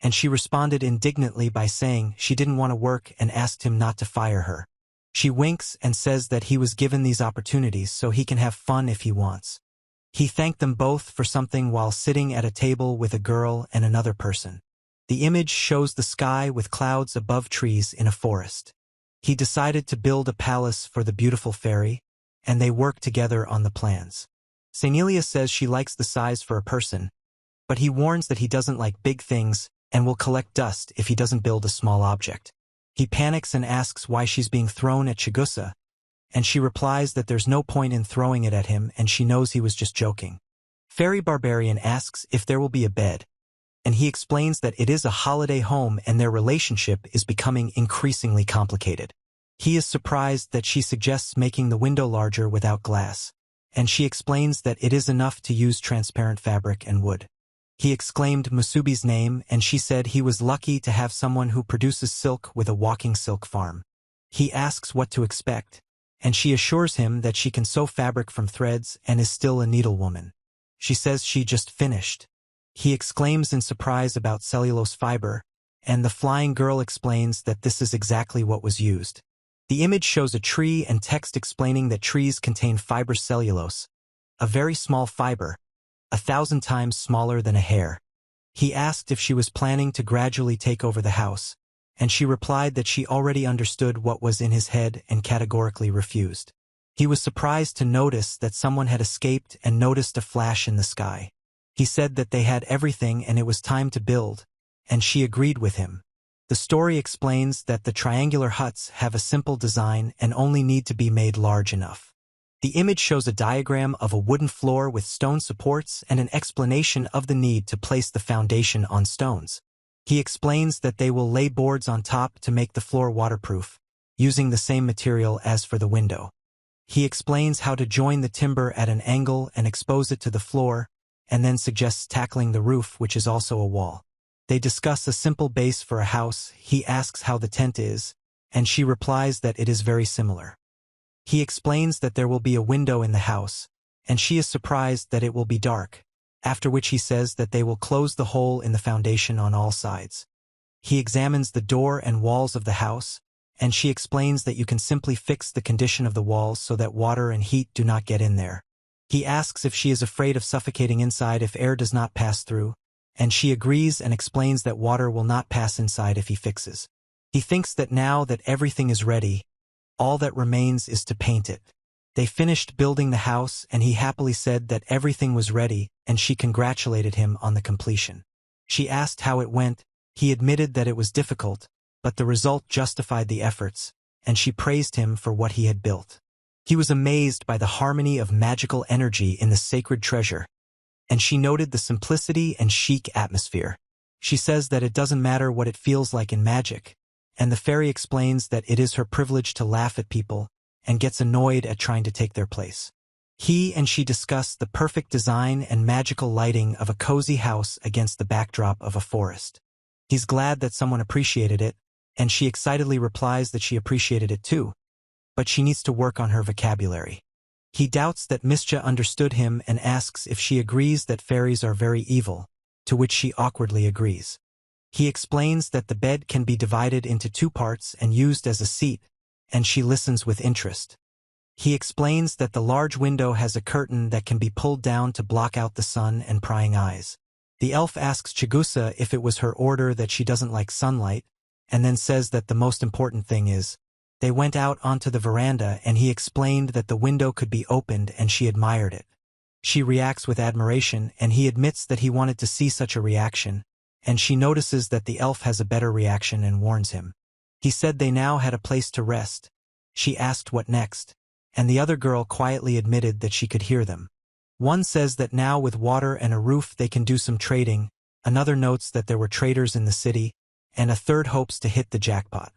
and she responded indignantly by saying she didn't want to work and asked him not to fire her. She winks and says that he was given these opportunities so he can have fun if he wants. He thanked them both for something while sitting at a table with a girl and another person. The image shows the sky with clouds above trees in a forest. He decided to build a palace for the beautiful fairy, and they work together on the plans. Senelia says she likes the size for a person, but he warns that he doesn't like big things and will collect dust if he doesn't build a small object. He panics and asks why she's being thrown at Chigusa, and she replies that there's no point in throwing it at him and she knows he was just joking. Fairy Barbarian asks if there will be a bed, and he explains that it is a holiday home and their relationship is becoming increasingly complicated. He is surprised that she suggests making the window larger without glass, and she explains that it is enough to use transparent fabric and wood. He exclaimed Musubi's name, and she said he was lucky to have someone who produces silk with a walking silk farm. He asks what to expect, and she assures him that she can sew fabric from threads and is still a needlewoman. She says she just finished. He exclaims in surprise about cellulose fiber, and the flying girl explains that this is exactly what was used. The image shows a tree and text explaining that trees contain fibrous cellulose, a very small fiber, 1,000 times smaller than a hair. He asked if she was planning to gradually take over the house, and she replied that she already understood what was in his head and categorically refused. He was surprised to notice that someone had escaped and noticed a flash in the sky. He said that they had everything and it was time to build, and she agreed with him. The story explains that the triangular huts have a simple design and only need to be made large enough. The image shows a diagram of a wooden floor with stone supports and an explanation of the need to place the foundation on stones. He explains that they will lay boards on top to make the floor waterproof, using the same material as for the window. He explains how to join the timber at an angle and expose it to the floor, and then suggests tackling the roof, which is also a wall. They discuss a simple base for a house. He asks how the tent is, and she replies that it is very similar. He explains that there will be a window in the house, and she is surprised that it will be dark, after which he says that they will close the hole in the foundation on all sides. He examines the door and walls of the house, and she explains that you can simply fix the condition of the walls so that water and heat do not get in there. He asks if she is afraid of suffocating inside if air does not pass through, and she agrees and explains that water will not pass inside if he fixes. He thinks that now that everything is ready, all that remains is to paint it. They finished building the house, and he happily said that everything was ready, and she congratulated him on the completion. She asked how it went. He admitted that it was difficult, but the result justified the efforts, and she praised him for what he had built. He was amazed by the harmony of magical energy in the sacred treasure, and she noted the simplicity and chic atmosphere. She says that it doesn't matter what it feels like in magic, and the fairy explains that it is her privilege to laugh at people and gets annoyed at trying to take their place. He and she discuss the perfect design and magical lighting of a cozy house against the backdrop of a forest. He's glad that someone appreciated it, and she excitedly replies that she appreciated it too, but she needs to work on her vocabulary. He doubts that Mischa understood him and asks if she agrees that fairies are very evil, to which she awkwardly agrees. He explains that the bed can be divided into 2 parts and used as a seat, and she listens with interest. He explains that the large window has a curtain that can be pulled down to block out the sun and prying eyes. The elf asks Chigusa if it was her order that she doesn't like sunlight, and then says that the most important thing is. They went out onto the veranda and he explained that the window could be opened and she admired it. She reacts with admiration and he admits that he wanted to see such a reaction, and she notices that the elf has a better reaction and warns him. He said they now had a place to rest. She asked what next, and the other girl quietly admitted that she could hear them. One says that now with water and a roof they can do some trading, another notes that there were traders in the city, and a third hopes to hit the jackpot.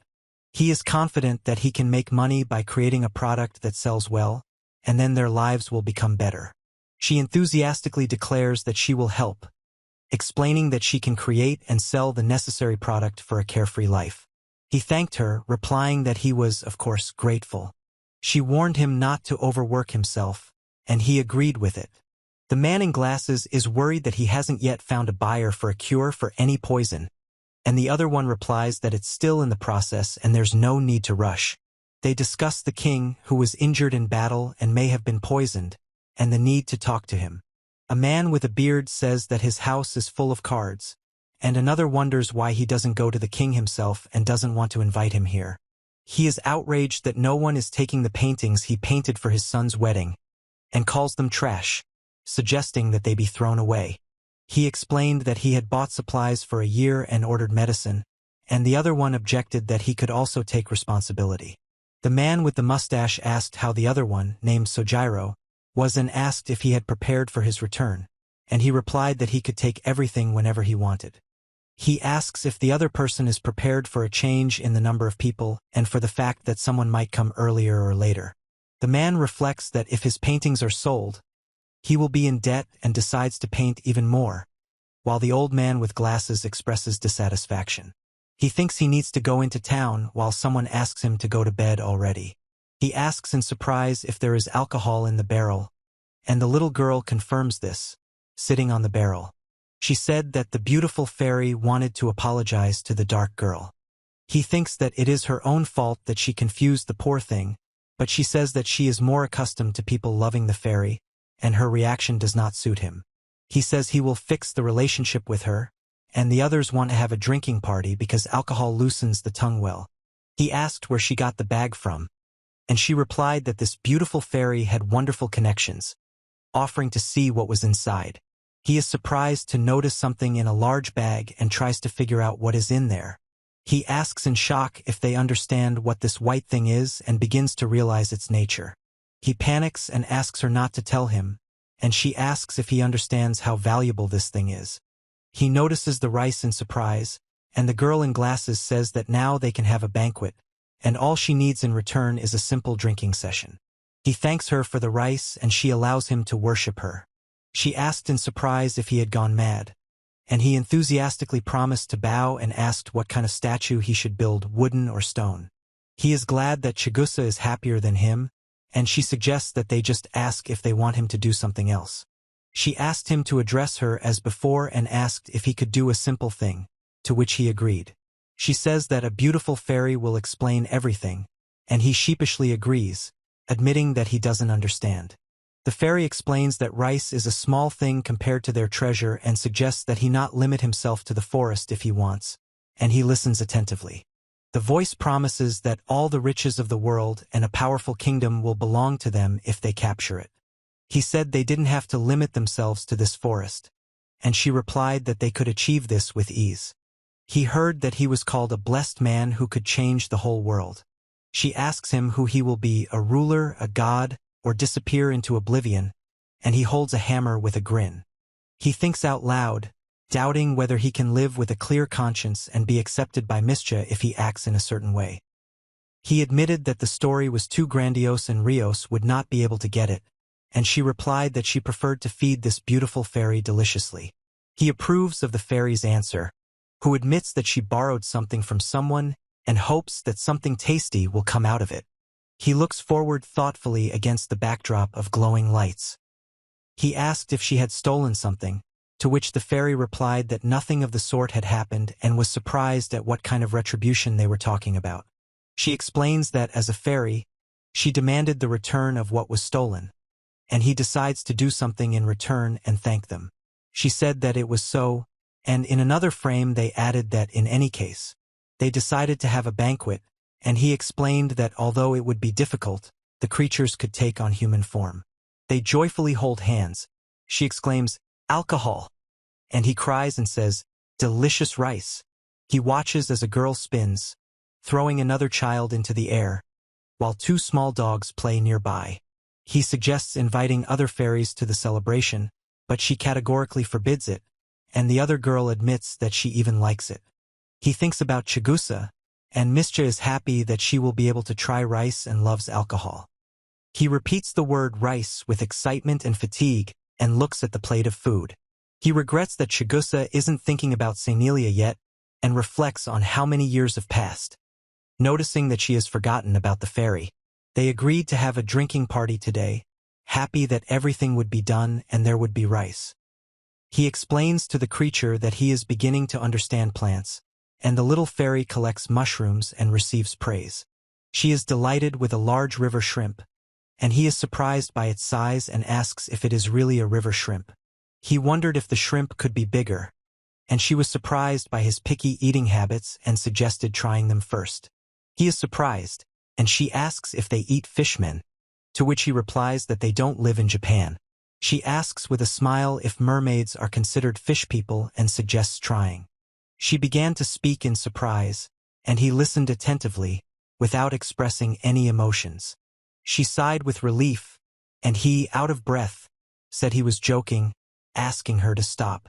He is confident that he can make money by creating a product that sells well, and then their lives will become better. She enthusiastically declares that she will help, explaining that she can create and sell the necessary product for a carefree life. He thanked her, replying that he was, of course, grateful. She warned him not to overwork himself, and he agreed with it. The man in glasses is worried that he hasn't yet found a buyer for a cure for any poison, and the other one replies that it's still in the process and there's no need to rush. They discuss the king, who was injured in battle and may have been poisoned, and the need to talk to him. A man with a beard says that his house is full of cards, and another wonders why he doesn't go to the king himself and doesn't want to invite him here. He is outraged that no one is taking the paintings he painted for his son's wedding, and calls them trash, suggesting that they be thrown away. He explained that he had bought supplies for a year and ordered medicine, and the other one objected that he could also take responsibility. The man with the mustache asked how the other one, named Sojiro, was and asked if he had prepared for his return, and he replied that he could take everything whenever he wanted. He asks if the other person is prepared for a change in the number of people and for the fact that someone might come earlier or later. The man reflects that if his paintings are sold, he will be in debt and decides to paint even more, while the old man with glasses expresses dissatisfaction. He thinks he needs to go into town while someone asks him to go to bed already. He asks in surprise if there is alcohol in the barrel, and the little girl confirms this, sitting on the barrel. She said that the beautiful fairy wanted to apologize to the dark girl. He thinks that it is her own fault that she confused the poor thing, but she says that she is more accustomed to people loving the fairy, and her reaction does not suit him. He says he will fix the relationship with her, and the others want to have a drinking party because alcohol loosens the tongue well. He asked where she got the bag from, and she replied that this beautiful fairy had wonderful connections, offering to see what was inside. He is surprised to notice something in a large bag and tries to figure out what is in there. He asks in shock if they understand what this white thing is and begins to realize its nature. He panics and asks her not to tell him, and she asks if he understands how valuable this thing is. He notices the rice in surprise, and the girl in glasses says that now they can have a banquet, and all she needs in return is a simple drinking session. He thanks her for the rice and she allows him to worship her. She asked in surprise if he had gone mad, and he enthusiastically promised to bow and asked what kind of statue he should build, wooden or stone. He is glad that Chigusa is happier than him, and she suggests that they just ask if they want him to do something else. She asked him to address her as before and asked if he could do a simple thing, to which he agreed. She says that a beautiful fairy will explain everything, and he sheepishly agrees, admitting that he doesn't understand. The fairy explains that rice is a small thing compared to their treasure and suggests that he not limit himself to the forest if he wants, and he listens attentively. The voice promises that all the riches of the world and a powerful kingdom will belong to them if they capture it. He said they didn't have to limit themselves to this forest, and she replied that they could achieve this with ease. He heard that he was called a blessed man who could change the whole world. She asks him who he will be, a ruler, a god, or disappear into oblivion, and he holds a hammer with a grin. He thinks out loud, doubting whether he can live with a clear conscience and be accepted by Mischa if he acts in a certain way. He admitted that the story was too grandiose and Rios would not be able to get it, and she replied that she preferred to feed this beautiful fairy deliciously. He approves of the fairy's answer, who admits that she borrowed something from someone and hopes that something tasty will come out of it. He looks forward thoughtfully against the backdrop of glowing lights. He asked if she had stolen something, to which the fairy replied that nothing of the sort had happened and was surprised at what kind of retribution they were talking about. She explains that as a fairy, she demanded the return of what was stolen, and he decides to do something in return and thank them. She said that it was so, and in another frame they added that in any case, they decided to have a banquet, and he explained that although it would be difficult, the creatures could take on human form. They joyfully hold hands. She exclaims, "Alcohol!" And he cries and says, "Delicious rice." He watches as a girl spins, throwing another child into the air, while two small dogs play nearby. He suggests inviting other fairies to the celebration, but she categorically forbids it, and the other girl admits that she even likes it. He thinks about Chigusa, and Mischa is happy that she will be able to try rice and loves alcohol. He repeats the word rice with excitement and fatigue and looks at the plate of food. He regrets that Chigusa isn't thinking about Senelia yet and reflects on how many years have passed. Noticing that she has forgotten about the fairy, they agreed to have a drinking party today, happy that everything would be done and there would be rice. He explains to the creature that he is beginning to understand plants, and the little fairy collects mushrooms and receives praise. She is delighted with a large river shrimp, and he is surprised by its size and asks if it is really a river shrimp. He wondered if the shrimp could be bigger, and she was surprised by his picky eating habits and suggested trying them first. He is surprised, and she asks if they eat fishmen, to which he replies that they don't live in Japan. She asks with a smile if mermaids are considered fish people and suggests trying. She began to speak in surprise, and he listened attentively, without expressing any emotions. She sighed with relief, and he, out of breath, said he was joking, asking her to stop.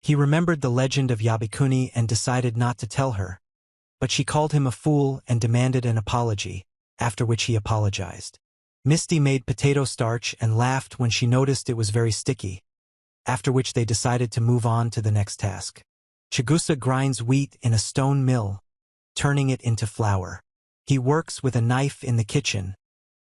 He remembered the legend of Yabikuni and decided not to tell her, but she called him a fool and demanded an apology, after which he apologized. Misty made potato starch and laughed when she noticed it was very sticky, after which they decided to move on to the next task. Chigusa grinds wheat in a stone mill, turning it into flour. He works with a knife in the kitchen,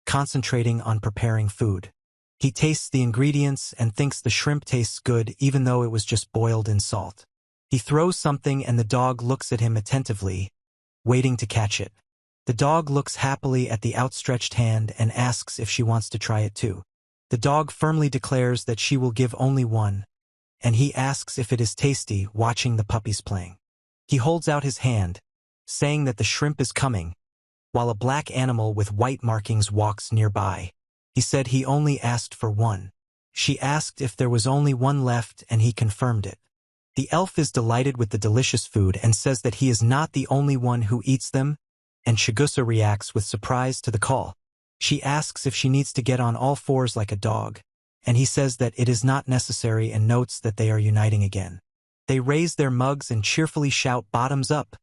concentrating on preparing food. He tastes the ingredients and thinks the shrimp tastes good even though it was just boiled in salt. He throws something and the dog looks at him attentively, waiting to catch it. The dog looks happily at the outstretched hand and asks if she wants to try it too. The dog firmly declares that she will give only one, and he asks if it is tasty, watching the puppies playing. He holds out his hand, saying that the shrimp is coming, while a black animal with white markings walks nearby. He said he only asked for one. She asked if there was only one left and he confirmed it. The elf is delighted with the delicious food and says that he is not the only one who eats them, and Chigusa reacts with surprise to the call. She asks if she needs to get on all fours like a dog, and he says that it is not necessary and notes that they are uniting again. They raise their mugs and cheerfully shout "bottoms up"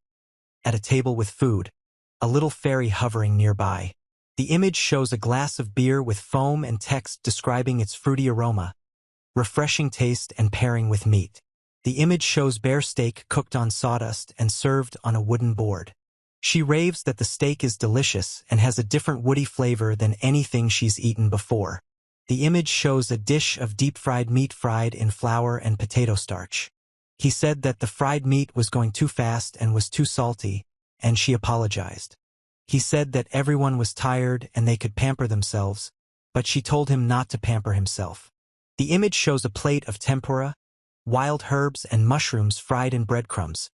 at a table with food, a little fairy hovering nearby. The image shows a glass of beer with foam and text describing its fruity aroma, refreshing taste and pairing with meat. The image shows bear steak cooked on sawdust and served on a wooden board. She raves that the steak is delicious and has a different woody flavor than anything she's eaten before. The image shows a dish of deep-fried meat fried in flour and potato starch. He said that the fried meat was going too fast and was too salty, and she apologized. He said that everyone was tired and they could pamper themselves, but she told him not to pamper himself. The image shows a plate of tempura, wild herbs and mushrooms fried in breadcrumbs,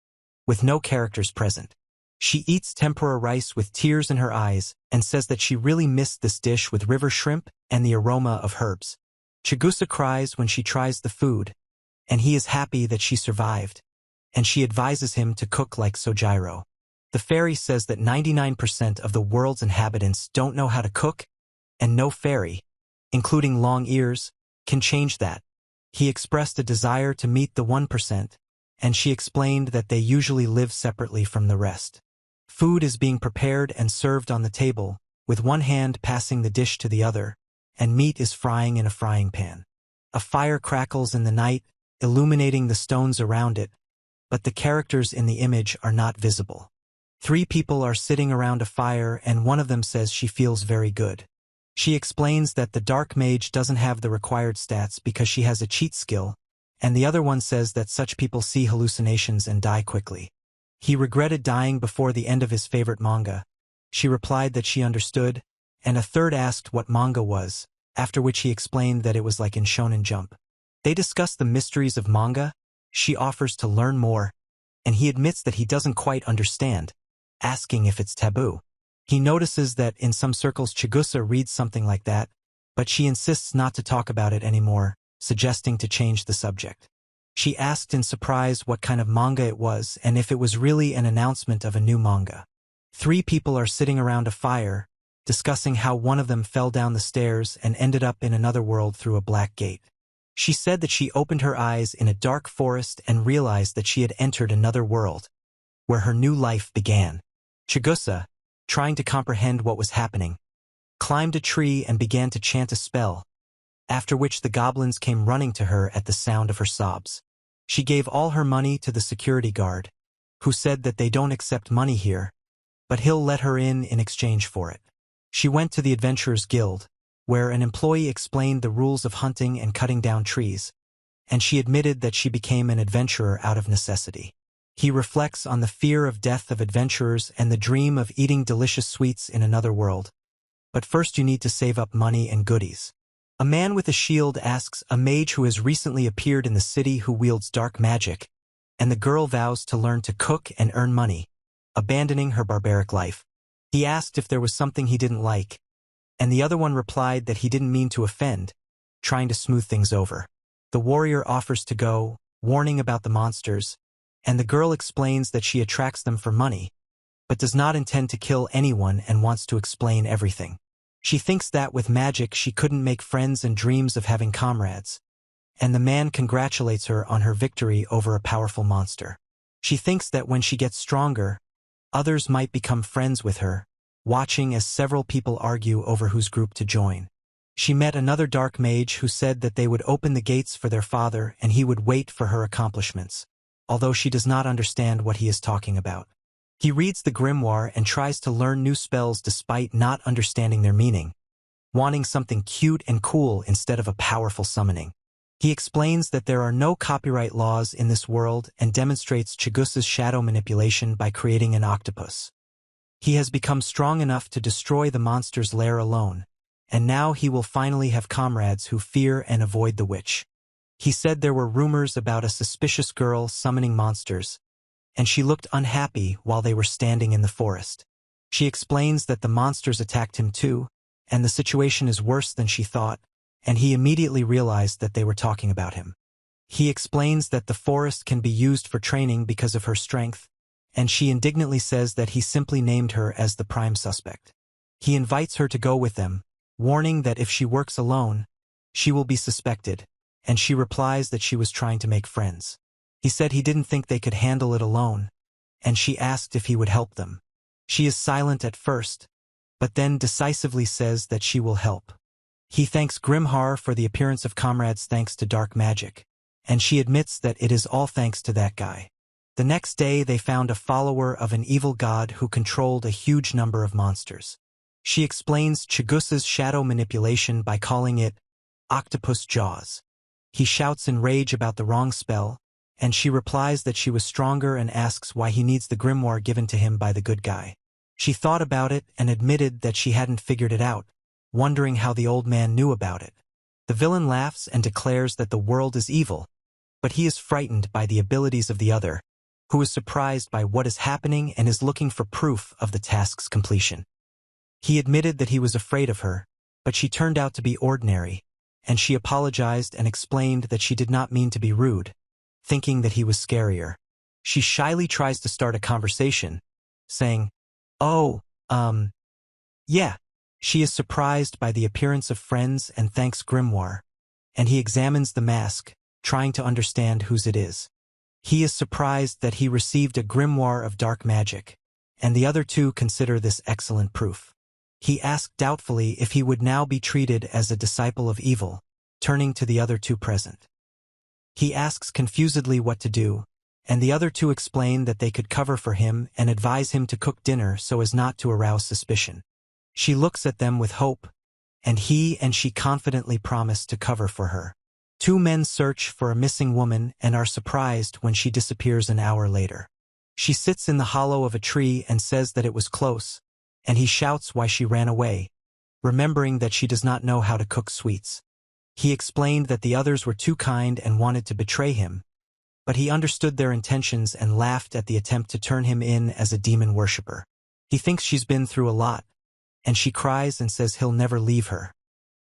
with no characters present. She eats tempura rice with tears in her eyes and says that she really missed this dish with river shrimp and the aroma of herbs. Chigusa cries when she tries the food, and he is happy that she survived, and she advises him to cook like Sojiro. The fairy says that 99% of the world's inhabitants don't know how to cook, and no fairy, including long ears, can change that. He expressed a desire to meet the 1%, and she explained that they usually live separately from the rest. Food is being prepared and served on the table, with one hand passing the dish to the other, and meat is frying in a frying pan. A fire crackles in the night, illuminating the stones around it, but the characters in the image are not visible. 3 people are sitting around a fire and one of them says she feels very good. She explains that the dark mage doesn't have the required stats because she has a cheat skill, and the other one says that such people see hallucinations and die quickly. He regretted dying before the end of his favorite manga. She replied that she understood, and a third asked what manga was, after which he explained that it was like in Shonen Jump. They discuss the mysteries of manga. She offers to learn more, and he admits that he doesn't quite understand, asking if it's taboo. He notices that in some circles Chigusa reads something like that, but she insists not to talk about it anymore, suggesting to change the subject. She asked in surprise what kind of manga it was and if it was really an announcement of a new manga. 3 people are sitting around a fire, discussing how one of them fell down the stairs and ended up in another world through a black gate. She said that she opened her eyes in a dark forest and realized that she had entered another world, where her new life began. Chigusa, trying to comprehend what was happening, climbed a tree and began to chant a spell, after which the goblins came running to her at the sound of her sobs. She gave all her money to the security guard, who said that they don't accept money here, but he'll let her in exchange for it. She went to the Adventurers Guild, where an employee explained the rules of hunting and cutting down trees, and she admitted that she became an adventurer out of necessity. He reflects on the fear of death of adventurers and the dream of eating delicious sweets in another world. But first you need to save up money and goodies. A man with a shield asks a mage who has recently appeared in the city who wields dark magic, and the girl vows to learn to cook and earn money, abandoning her barbaric life. He asked if there was something he didn't like, and the other one replied that he didn't mean to offend, trying to smooth things over. The warrior offers to go, warning about the monsters, and the girl explains that she attracts them for money, but does not intend to kill anyone and wants to explain everything. She thinks that with magic she couldn't make friends and dreams of having comrades, and the man congratulates her on her victory over a powerful monster. She thinks that when she gets stronger, others might become friends with her, watching as several people argue over whose group to join. She met another dark mage who said that they would open the gates for their father and he would wait for her accomplishments, although she does not understand what he is talking about. He reads the grimoire and tries to learn new spells despite not understanding their meaning, wanting something cute and cool instead of a powerful summoning. He explains that there are no copyright laws in this world and demonstrates Chigusa's shadow manipulation by creating an octopus. He has become strong enough to destroy the monster's lair alone, and now he will finally have comrades who fear and avoid the witch. He said there were rumors about a suspicious girl summoning monsters, and she looked unhappy while they were standing in the forest. She explains that the monsters attacked him too, and the situation is worse than she thought, and he immediately realized that they were talking about him. He explains that the forest can be used for training because of her strength, and she indignantly says that he simply named her as the prime suspect. He invites her to go with them, warning that if she works alone, she will be suspected, and she replies that she was trying to make friends. He said he didn't think they could handle it alone, and she asked if he would help them. She is silent at first, but then decisively says that she will help. He thanks Grimhar for the appearance of comrades thanks to dark magic, and she admits that it is all thanks to that guy. The next day they found a follower of an evil god who controlled a huge number of monsters. She explains Chigusa's shadow manipulation by calling it octopus jaws. He shouts in rage about the wrong spell, and she replies that she was stronger and asks why he needs the grimoire given to him by the good guy. She thought about it and admitted that she hadn't figured it out, wondering how the old man knew about it. The villain laughs and declares that the world is evil, but he is frightened by the abilities of the other, who is surprised by what is happening and is looking for proof of the task's completion. He admitted that he was afraid of her, but she turned out to be ordinary, and she apologized and explained that she did not mean to be rude, thinking that he was scarier. She shyly tries to start a conversation, saying, "Oh, yeah." She is surprised by the appearance of friends and thanks Grimoire, and he examines the mask, trying to understand whose it is. He is surprised that he received a grimoire of dark magic, and the other two consider this excellent proof. He asked doubtfully if he would now be treated as a disciple of evil, turning to the other two present. He asks confusedly what to do, and the other two explain that they could cover for him and advise him to cook dinner so as not to arouse suspicion. She looks at them with hope, and he and she confidently promise to cover for her. Two men search for a missing woman and are surprised when she disappears an hour later. She sits in the hollow of a tree and says that it was close, and he shouts why she ran away, remembering that she does not know how to cook sweets. He explained that the others were too kind and wanted to betray him, but he understood their intentions and laughed at the attempt to turn him in as a demon worshipper. He thinks she's been through a lot, and she cries and says he'll never leave her.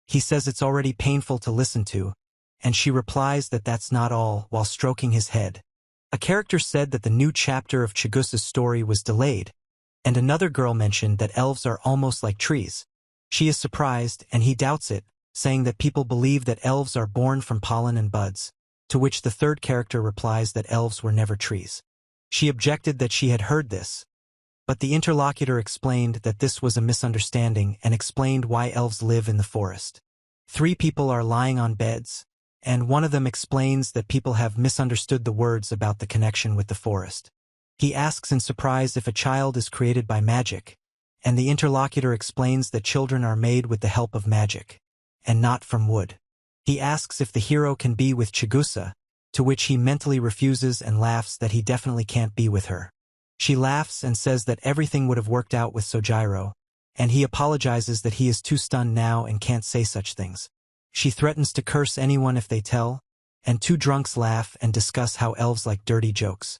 He says it's already painful to listen to, and she replies that that's not all while stroking his head. A character said that the new chapter of Chigusa's story was delayed, and another girl mentioned that elves are almost like trees. She is surprised, and he doubts it, saying that people believe that elves are born from pollen and buds, to which the third character replies that elves were never trees. She objected that she had heard this, but the interlocutor explained that this was a misunderstanding and explained why elves live in the forest. 3 people are lying on beds, and one of them explains that people have misunderstood the words about the connection with the forest. He asks in surprise if a child is created by magic, and the interlocutor explains that children are made with the help of magic. and not from wood. He asks if the hero can be with Chigusa, to which he mentally refuses and laughs that he definitely can't be with her. She laughs and says that everything would have worked out with Sojiro, and he apologizes that he is too stunned now and can't say such things. She threatens to curse anyone if they tell, and two drunks laugh and discuss how elves like dirty jokes.